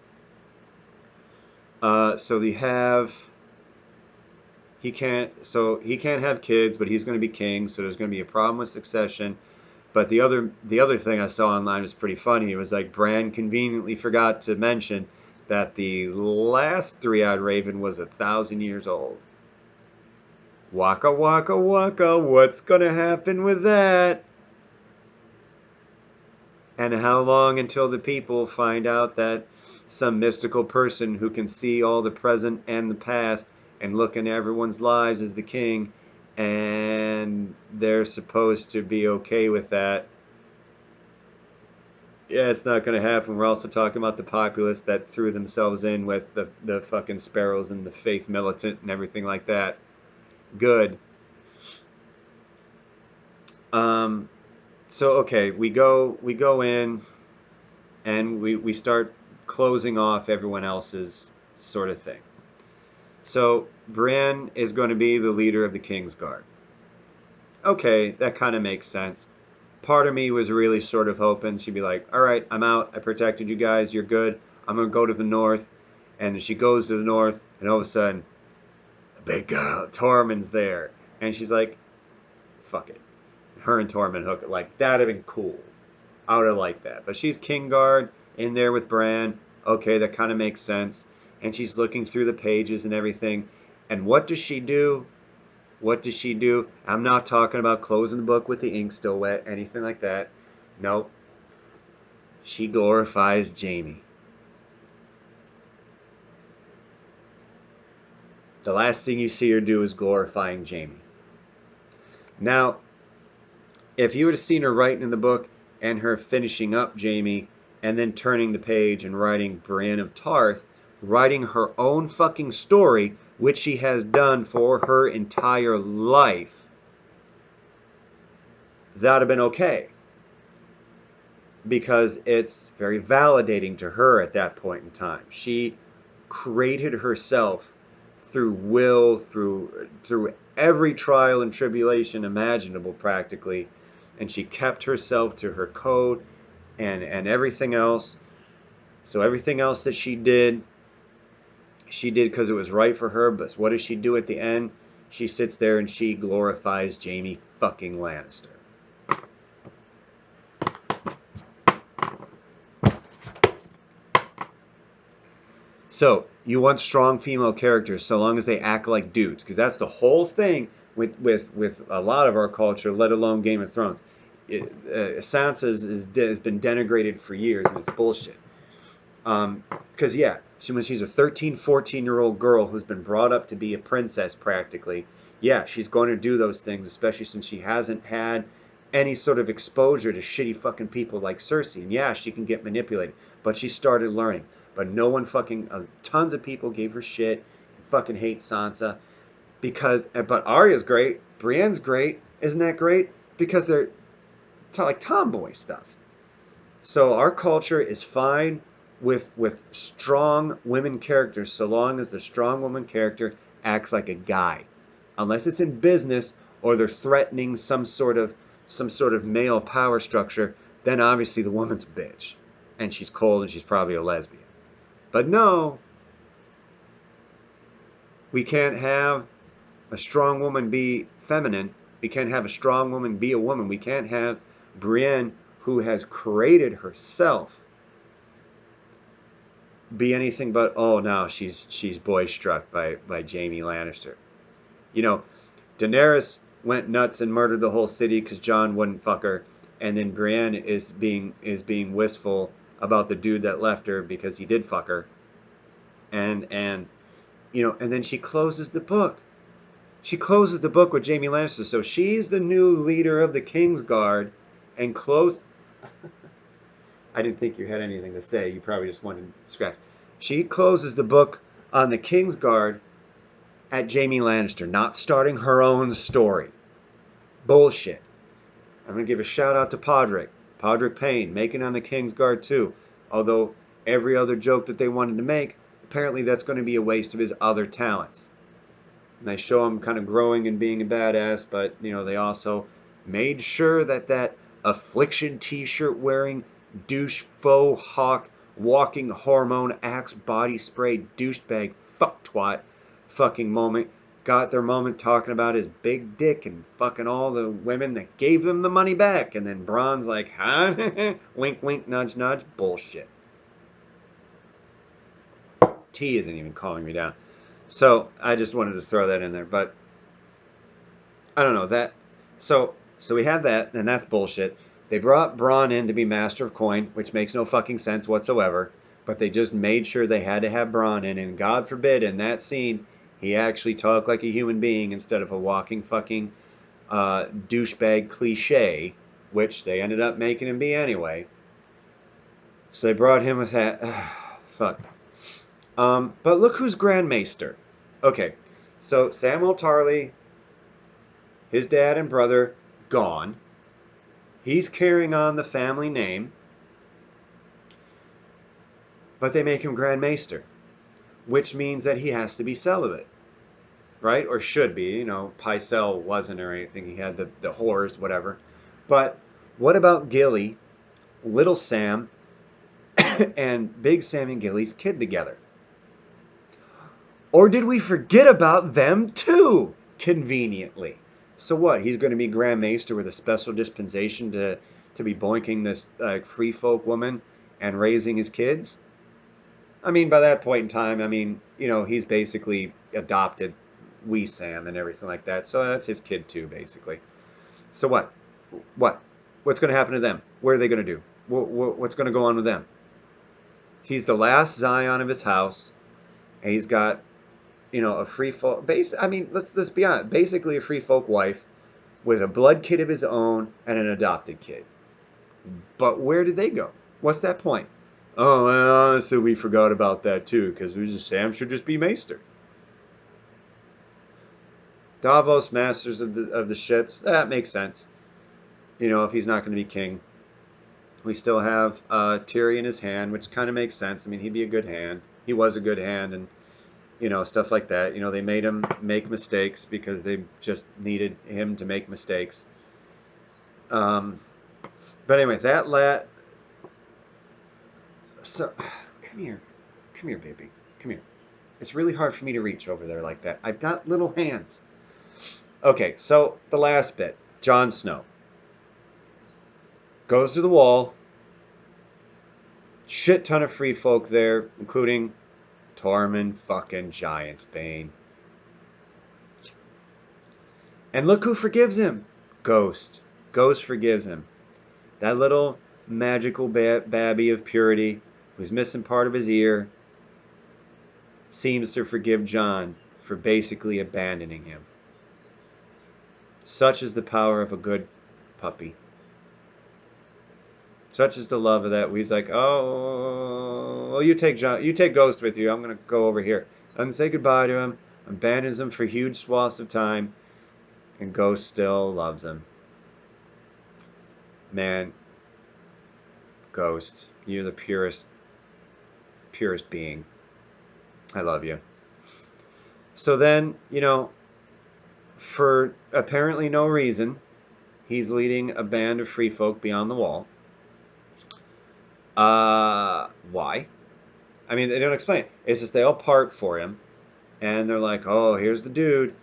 So they have... he can't have kids, but he's going to be king, so there's going to be a problem with succession. But the other thing I saw online was pretty funny. It was like Bran conveniently forgot to mention that the last three-eyed raven was 1,000 years old. Waka waka waka, what's gonna happen with that? And how long until the people find out that some mystical person who can see all the present and the past and look in everyone's lives is the king, and they're supposed to be okay with that? Yeah, it's not going to happen. We're also talking about the populace that threw themselves in with the fucking sparrows and the faith militant and everything like that. Good. Um, so okay, we go in and we start closing off everyone else's sort of thing. So Brienne is going to be the leader of the King's Guard. Okay, that kind of makes sense. Part of me was really sort of hoping she'd be like, all right, I'm out. I protected you guys. You're good. I'm going to go to the north. And she goes to the north, and all of a sudden, a big girl, Tormund's there. And she's like, fuck it. Her and Tormund hook it. Like, that'd have been cool. I would have liked that. But she's King Guard in there with Bran. Okay, that kind of makes sense. And she's looking through the pages and everything. And what does she do? What does she do? I'm not talking about closing the book with the ink still wet, anything like that. Nope. She glorifies Jaime. The last thing you see her do is glorifying Jaime. Now, if you would have seen her writing in the book and her finishing up Jaime and then turning the page and writing Brienne of Tarth, writing her own fucking story, which she has done for her entire life, that would have been okay. Because it's very validating to her at that point in time. She created herself through will, through every trial and tribulation imaginable practically, and she kept herself to her code and everything else. So everything else that she did because it was right for her. But what does she do at the end? She sits there and she glorifies Jaime fucking Lannister. So you want strong female characters so long as they act like dudes, because that's the whole thing with a lot of our culture, let alone Game of Thrones. Sansa has been denigrated for years, and it's bullshit. Because when she's a 13, 14-year-old girl who's been brought up to be a princess practically, yeah, she's going to do those things, especially since she hasn't had any sort of exposure to shitty fucking people like Cersei. And yeah, she can get manipulated, but she started learning. But no one tons of people gave her shit, fucking hate Sansa, but Arya's great, Brienne's great, isn't that great? It's because they're like tomboy stuff. So our culture is fine with strong women characters so long as the strong woman character acts like a guy. unless it's in business or they're threatening some sort of male power structure, then obviously the woman's a bitch. And she's cold and she's probably a lesbian. But no, we can't have a strong woman be feminine. We can't have a strong woman be a woman. We can't have Brienne, who has created herself, be anything but, oh no, she's boy struck by Jaime Lannister. You know, Daenerys went nuts and murdered the whole city because Jon wouldn't fuck her, and then Brienne is being wistful about the dude that left her because he did fuck her, and and then she closes the book. She closes the book with Jaime Lannister, so she's the new leader of the Kingsguard, and close. I didn't think you had anything to say. You probably just wanted to scratch. She closes the book on the Kingsguard at Jaime Lannister, not starting her own story. Bullshit. I'm going to give a shout out to Podrick Payne, making on the Kingsguard too. Although every other joke that they wanted to make, apparently that's going to be a waste of his other talents. And they show him kind of growing and being a badass, but they also made sure that affliction t-shirt wearing douche faux hawk walking hormone axe body spray douchebag fuck twat fucking moment got their moment talking about his big dick and fucking all the women that gave them the money back, and then Bronn's like, huh? Wink wink nudge nudge. Bullshit. T isn't even calling me down. So I just wanted to throw that in there, but I don't know that. So we have that, and that's bullshit. They brought Bronn in to be Master of Coin, which makes no fucking sense whatsoever. But they just made sure they had to have Bronn in, and God forbid in that scene he actually talked like a human being instead of a walking fucking douchebag cliche, which they ended up making him be anyway. So they brought him with that. Fuck. But look who's Grand Maester. Okay, so Samuel Tarly, his dad and brother, gone. He's carrying on the family name, but they make him Grand Maester, which means that he has to be celibate, right? Or should be. Pycelle wasn't or anything. He had the whores, whatever. But what about Gilly, Little Sam, and Big Sam and Gilly's kid together? Or did we forget about them too, conveniently? So what? He's going to be Grand Maester with a special dispensation to be boinking this free folk woman and raising his kids? I mean, by that point in time, he's basically adopted Wee Sam and everything like that. So that's his kid too, basically. So what? What? What's going to happen to them? What are they going to do? What's going to go on with them? He's the last Zion of his house, and he's got a free folk let's be honest, basically a free folk wife with a blood kid of his own and an adopted kid. But where did they go? What's that point? Oh, well, honestly, we forgot about that too, because Sam should just be Maester. Davos, masters of the ships. That makes sense. If he's not going to be king, we still have Tyrion in his hand, which kind of makes sense. He'd be a good hand. He was a good hand, and stuff like that. They made him make mistakes because they just needed him to make mistakes. But anyway, so, come here, baby, come here. It's really hard for me to reach over there like that. I've got little hands. Okay, so the last bit, Jon Snow goes to the wall. Shit ton of free folk there, including Tormund fucking Giantsbane. And look who forgives him. Ghost. Ghost forgives him. That little magical babby of purity who's missing part of his ear seems to forgive Jon for basically abandoning him. Such is the power of a good puppy. Such is the love of that. He's like, oh, well, you take Ghost with you. I'm gonna go over here. Doesn't say goodbye to him. Abandons him for huge swaths of time, and Ghost still loves him. Man, Ghost, you're the purest being. I love you. So then, For apparently no reason, he's leading a band of free folk beyond the wall. Why? I mean, they don't explain. It's just they all part for him, and they're like, "Oh, here's the dude,"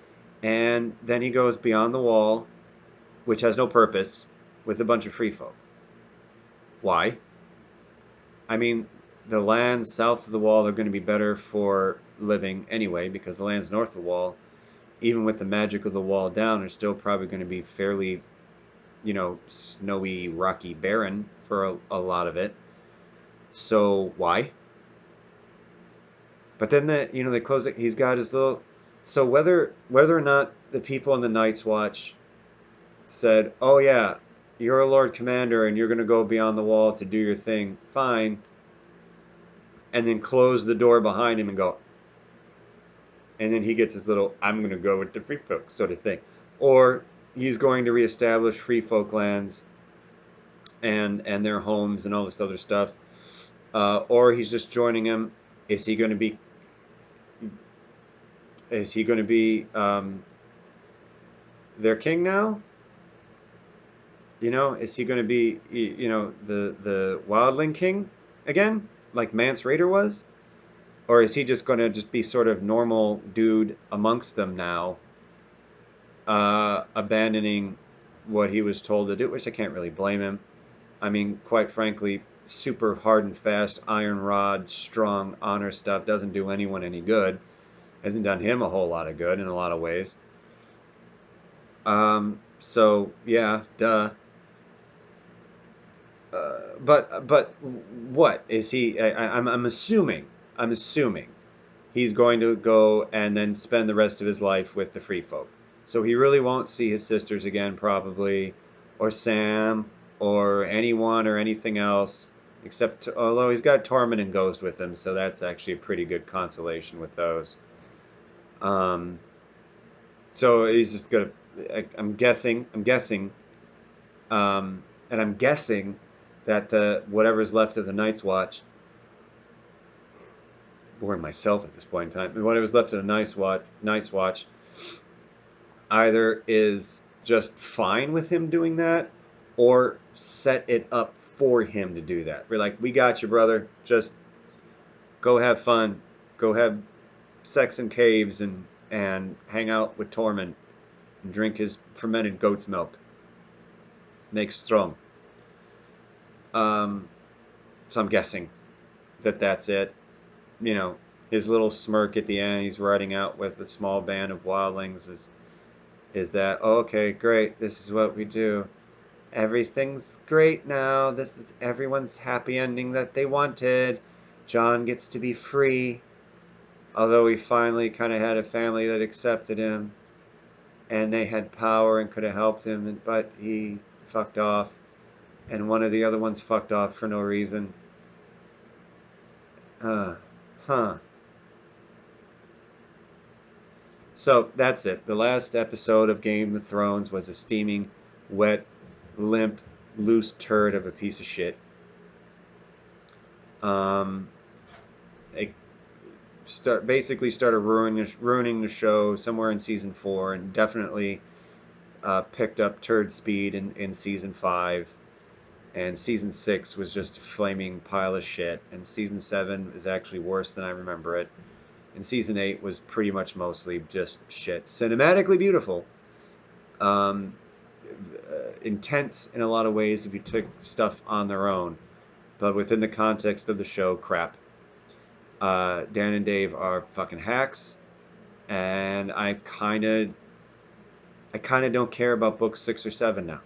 and then he goes beyond the wall, which has no purpose, with a bunch of free folk. Why? I mean, the lands south of the wall are going to be better for living anyway, because the lands north of the wall, even with the magic of the wall down, are still probably going to be fairly, snowy, rocky, barren for a lot of it. So why? But then they close it. He's got his little. So whether or not the people in the Night's Watch said, "Oh yeah, you're a Lord Commander and you're going to go beyond the wall to do your thing," fine, and then close the door behind him and go, and then he gets his little "I'm going to go with the free folk" sort of thing, or he's going to reestablish free folk lands and their homes and all this other stuff, or he's just joining him. Is he going to be? Is he going to be their king now? Is he going to be the wildling king again, like Mance Rayder was, or is he just going to just be sort of normal dude amongst them now, abandoning what he was told to do, which I can't really blame him. I mean, quite frankly, super hard and fast, iron rod, strong honor stuff doesn't do anyone any good. Hasn't done him a whole lot of good in a lot of ways. So yeah, duh. But what is he? I'm assuming he's going to go and then spend the rest of his life with the free folk. So he really won't see his sisters again, probably, or Sam, or anyone or anything else, except, although he's got Torment and Ghost with him, so that's actually a pretty good consolation with those. Um, so he's just gonna. I'm guessing, and I'm guessing that the whatever's left of the Night's Watch, boring myself at this point in time, whatever's left of the Night's Watch either is just fine with him doing that or set it up for him to do that. We're like, we got you, brother. Just go have fun. Go have sex in caves and hang out with Torment and drink his fermented goat's milk. Makes strong. Um, so I'm guessing that that's it. You know, his little smirk at the end, he's riding out with a small band of wildlings, is that, oh, okay, great, this is what we do. Everything's great now. This is everyone's happy ending that they wanted. John gets to be free, although he finally kind of had a family that accepted him, and they had power and could have helped him, but he fucked off, and one of the other ones fucked off for no reason. Uh, huh. So that's it. The last episode of Game of Thrones was a steaming, wet, limp, loose turd of a piece of shit. Um, it basically started ruining the show somewhere in season 4, and definitely picked up turd speed in season 5. And season 6 was just a flaming pile of shit. And season 7 is actually worse than I remember it. And season 8 was pretty much mostly just shit. Cinematically beautiful. Um, intense in a lot of ways if you took stuff on their own. But within the context of the show, crap. Dan and Dave are fucking hacks. And I kind of don't care about books 6 or 7 now.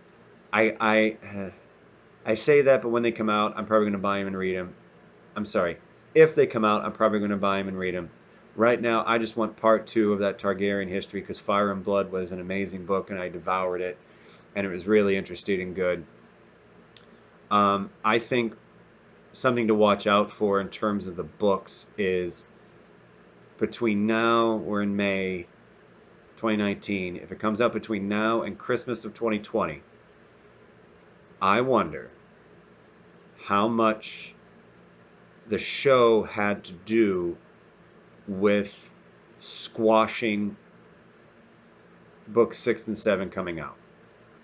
I say that, but when they come out, I'm probably going to buy them and read them. I'm sorry. If they come out, I'm probably going to buy them and read them. Right now, I just want part 2 of that Targaryen history because Fire and Blood was an amazing book and I devoured it. And it was really interesting and good. I think something to watch out for in terms of the books is between now, we're in May 2019. If it comes out between now and Christmas of 2020, I wonder how much the show had to do with squashing books 6 and 7 coming out.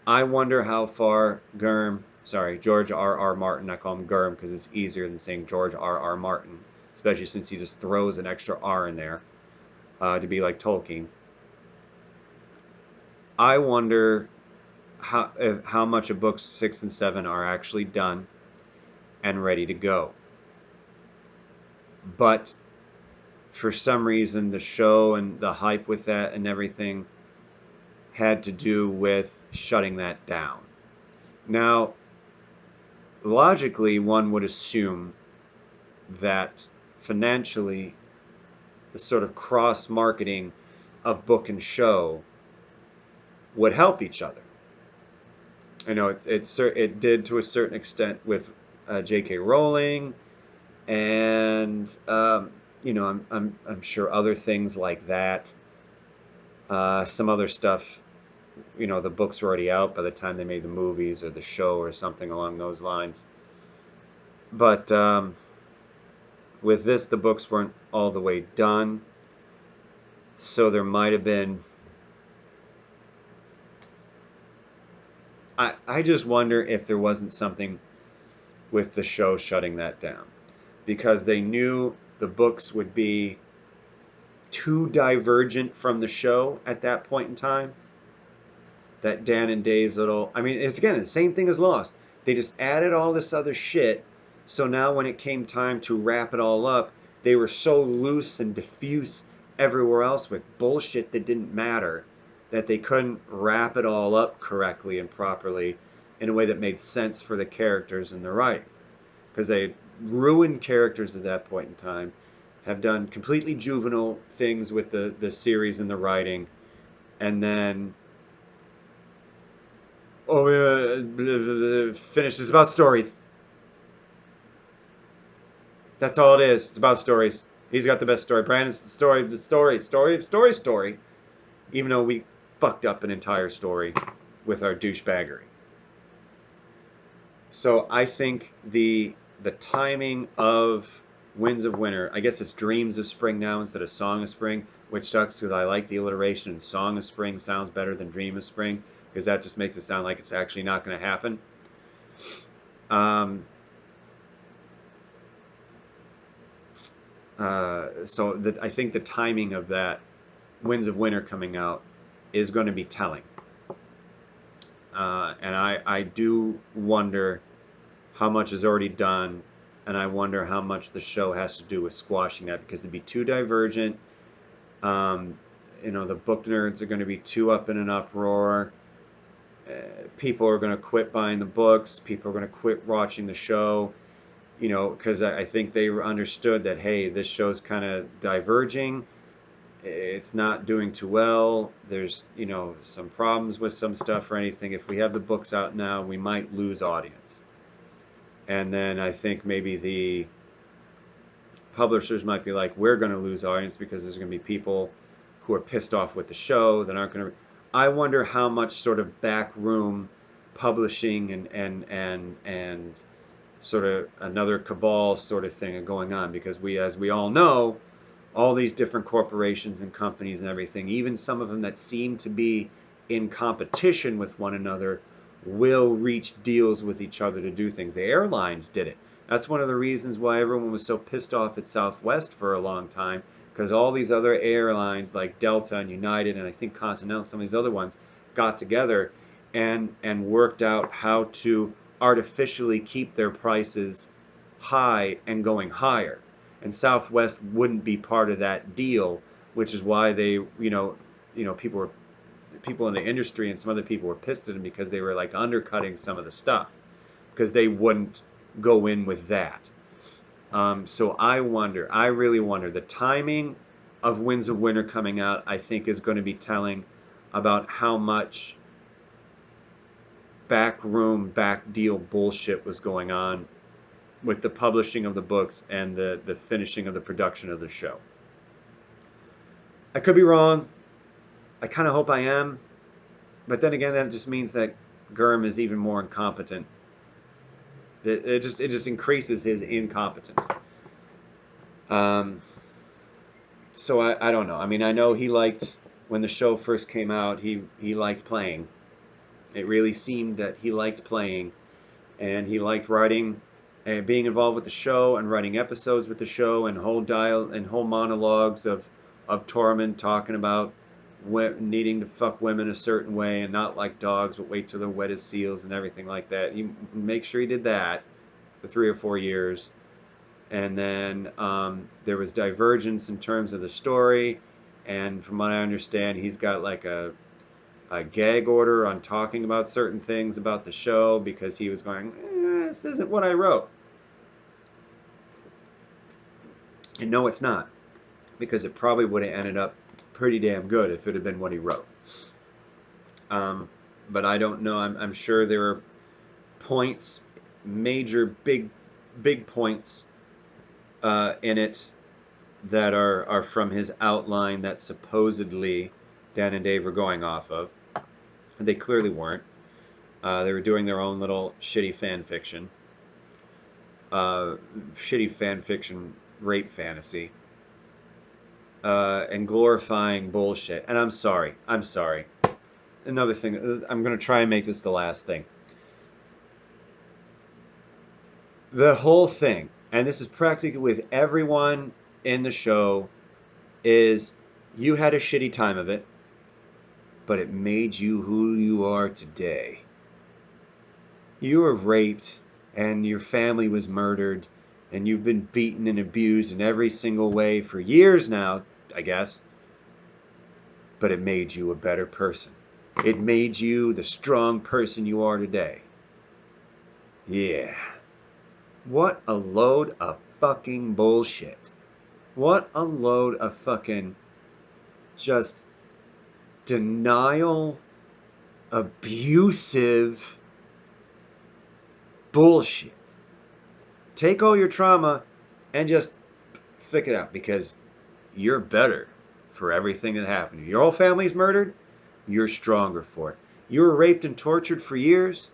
I wonder how far George R. Martin, I call him Gurm because it's easier than saying George R. Martin, especially since he just throws an extra R in there to be like Tolkien. I wonder how much of books 6 and 7 are actually done and ready to go. But for some reason, the show and the hype with that and everything had to do with shutting that down. Now, logically, one would assume that financially, the sort of cross marketing of book and show would help each other. I know it did to a certain extent with J.K. Rowling, and I'm sure other things like that. Some other stuff, the books were already out by the time they made the movies or the show or something along those lines. But with this, the books weren't all the way done, so there might have been. I just wonder if there wasn't something with the show shutting that down, because they knew the books would be too divergent from the show at that point in time. That Dan and Dave's little, I mean, it's again the same thing as Lost. They just added all this other shit, so now when it came time to wrap it all up, they were so loose and diffuse everywhere else with bullshit that didn't matter, that they couldn't wrap it all up correctly and properly in a way that made sense for the characters and the writing. Because they ruined characters at that point in time, have done completely juvenile things with the series and the writing, and then finish. It's about stories. That's all it is. It's about stories. He's got the best story. Brandon's story. Even though we fucked up an entire story with our douchebaggery. So I think the timing of Winds of Winter, I guess it's Dreams of Spring now instead of Song of Spring, which sucks because I like the alliteration, and Song of Spring sounds better than Dream of Spring because that just makes it sound like it's actually not going to happen. I think the timing of that Winds of Winter coming out is going to be telling. And I do wonder how much is already done, and I wonder how much the show has to do with squashing that, because it'd be too divergent. The book nerds are going to be too up in an uproar. People are going to quit buying the books. People are going to quit watching the show. Because I think they understood that, hey, this show's kind of diverging. It's not doing too well. There's, some problems with some stuff or anything. If we have the books out now, we might lose audience. And then I think maybe the publishers might be like, we're going to lose audience because there's going to be people who are pissed off with the show that aren't going to. I wonder how much sort of backroom publishing and sort of another cabal sort of thing going on, because as we all know, all these different corporations and companies and everything, even some of them that seem to be in competition with one another, will reach deals with each other to do things. The airlines did it. That's one of the reasons why everyone was so pissed off at Southwest for a long time, because all these other airlines like Delta and United and I think Continental, some of these other ones, got together and worked out how to artificially keep their prices high and going higher. And Southwest wouldn't be part of that deal, which is why they, people in the industry and some other people were pissed at them because they were like undercutting some of the stuff because they wouldn't go in with that. So I really wonder, the timing of Winds of Winter coming out, I think is going to be telling about how much backroom, back deal bullshit was going on with the publishing of the books and the finishing of the production of the show. I could be wrong. I kind of hope I am. But then again, that just means that Gurm is even more incompetent. It just increases his incompetence. So I don't know. I mean, I know he liked when the show first came out, he liked playing. It really seemed that he liked playing, and he liked writing and being involved with the show and writing episodes with the show and whole monologues of Tormund talking about needing to fuck women a certain way and not like dogs but wait till they're wet as seals and everything like that. He make sure he did that for 3 or 4 years, and then there was divergence in terms of the story. And from what I understand, he's got like a gag order on talking about certain things about the show because he was going, this isn't what I wrote. And no, it's not, because it probably would have ended up pretty damn good if it had been what he wrote. But I don't know. I'm sure there are points, major, big points in it that are from his outline that supposedly Dan and Dave were going off of. They clearly weren't. They were doing their own little shitty fan fiction. Shitty fan fiction rape fantasy. And glorifying bullshit. And I'm sorry. Another thing, I'm going to try and make this the last thing. The whole thing, and this is practically with everyone in the show, is you had a shitty time of it, but it made you who you are today. You were raped, and your family was murdered, and you've been beaten and abused in every single way for years now, I guess. But it made you a better person. It made you the strong person you are today. Yeah. What a load of fucking bullshit. What a load of fucking just denial, abusive bullshit. Take all your trauma and just stick it out, because you're better for everything that happened to you. Your whole family's murdered, you're stronger for it. You were raped and tortured for years,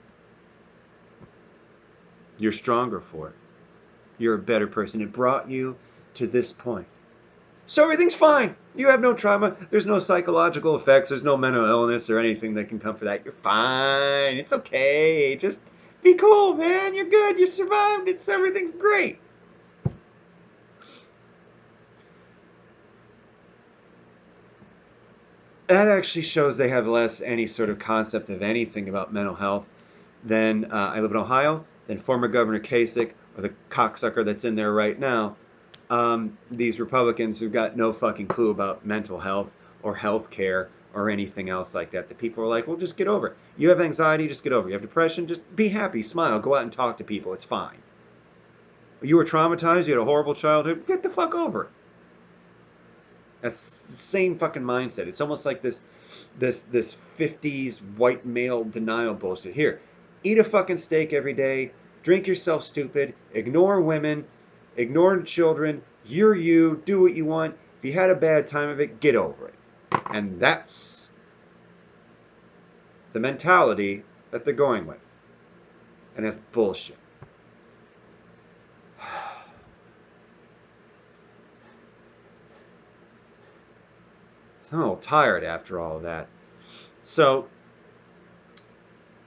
you're stronger for it. You're a better person. It brought you to this point. So everything's fine. You have no trauma. There's no psychological effects. There's no mental illness or anything that can come for that. You're fine. It's okay. Just be cool, man. You're good. You survived. Everything's great. That actually shows they have less any sort of concept of anything about mental health than I live in Ohio, than former Governor Kasich, or the cocksucker that's in there right now. These Republicans who've got no fucking clue about mental health or health care or anything else like that. The people are like, well, just get over it. You have anxiety, just get over it. You have depression, just be happy, smile, go out and talk to people. It's fine. You were traumatized, you had a horrible childhood, get the fuck over it. That's the same fucking mindset. It's almost like this 50s white male denial bullshit. Here, eat a fucking steak every day, drink yourself stupid, ignore women, ignore children, you're you, do what you want. If you had a bad time of it, get over it. And that's the mentality that they're going with. And that's bullshit. I'm a little tired after all of that. So,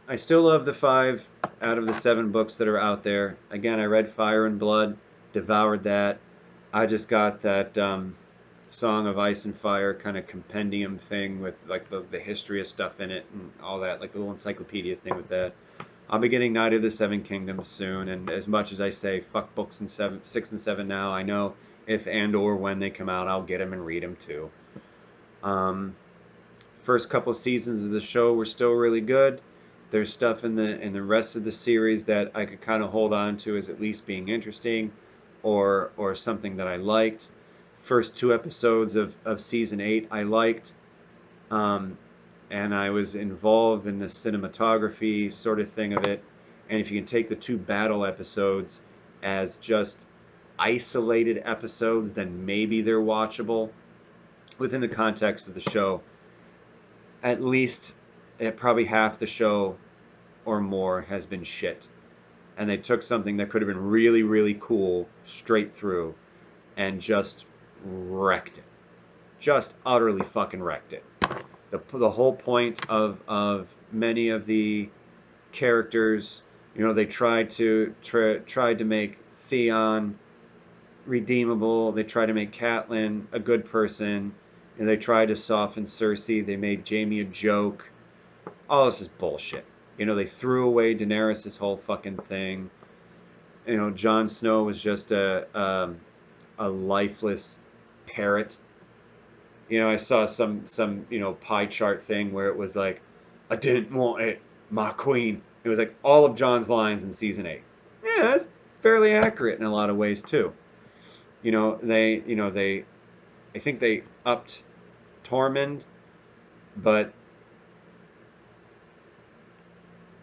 I still love the 5 out of the 7 books that are out there. Again, I read Fire and Blood, devoured that. I just got that Song of Ice and Fire kind of compendium thing with like the history of stuff in it and all that, like the little encyclopedia thing with that. I'll be getting Knight of the Seven Kingdoms soon, and as much as I say fuck books in 6 and 7 now, I know if and or when they come out, I'll get them and read them too. First couple seasons of the show were still really good. There's stuff in the rest of the series that I could kind of hold on to as at least being interesting, or something that I liked. First 2 episodes of season 8 I liked, and I was involved in the cinematography sort of thing of it. And if you can take the 2 battle episodes as just isolated episodes, then maybe they're watchable within the context of the show. At least probably half the show or more has been shit. And they took something that could have been really, really cool straight through and just wrecked it. Just utterly fucking wrecked it. The whole point of many of the characters, they tried to make Theon redeemable. They tried to make Catelyn a good person, and they tried to soften Cersei. They made Jaime a joke. All this is bullshit. They threw away Daenerys' whole fucking thing. Jon Snow was just a lifeless parrot. I saw some pie chart thing where it was like, I didn't want it, my queen. It was like all of Jon's lines in season 8. Yeah, that's fairly accurate in a lot of ways too. They I think they upped Tormund, but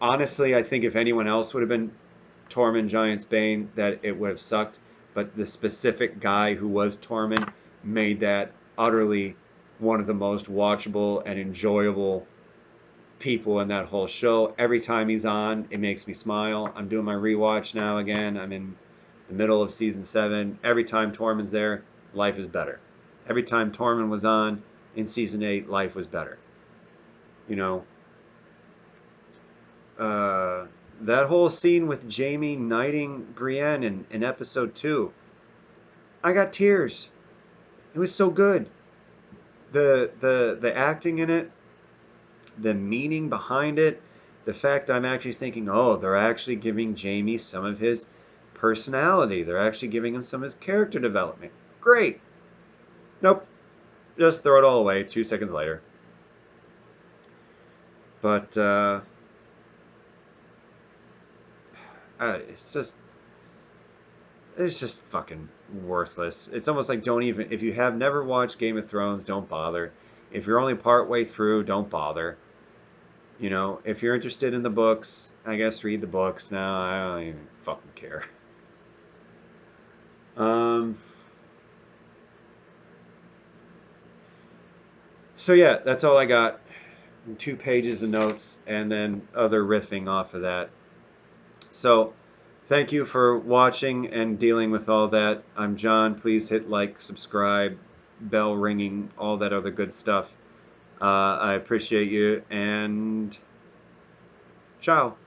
honestly, I think if anyone else would have been Tormund Giant's Bane, that it would have sucked. But the specific guy who was Tormund made that utterly one of the most watchable and enjoyable people in that whole show. Every time he's on, it makes me smile. I'm doing my rewatch now again. I'm in the middle of season 7. Every time Tormund's there, life is better. Every time Tormund was on in season 8, life was better. You know, uh, that whole scene with Jaime knighting Brienne in episode 2, I got tears. It was so good. The acting in it, the meaning behind it, the fact that I'm actually thinking, oh, they're actually giving Jaime some of his personality. They're actually giving him some of his character development. Great. Nope. Just throw it all away 2 seconds later. But it's just fucking worthless. It's almost like don't even, if you have never watched Game of Thrones, don't bother. If you're only part way through, don't bother. If you're interested in the books, I guess read the books. Now I don't even fucking care. Um, so yeah, that's all I got. 2 pages of notes and then other riffing off of that. So thank you for watching and dealing with all that. I'm John. Please hit like, subscribe, bell ringing, all that other good stuff. I appreciate you, and ciao.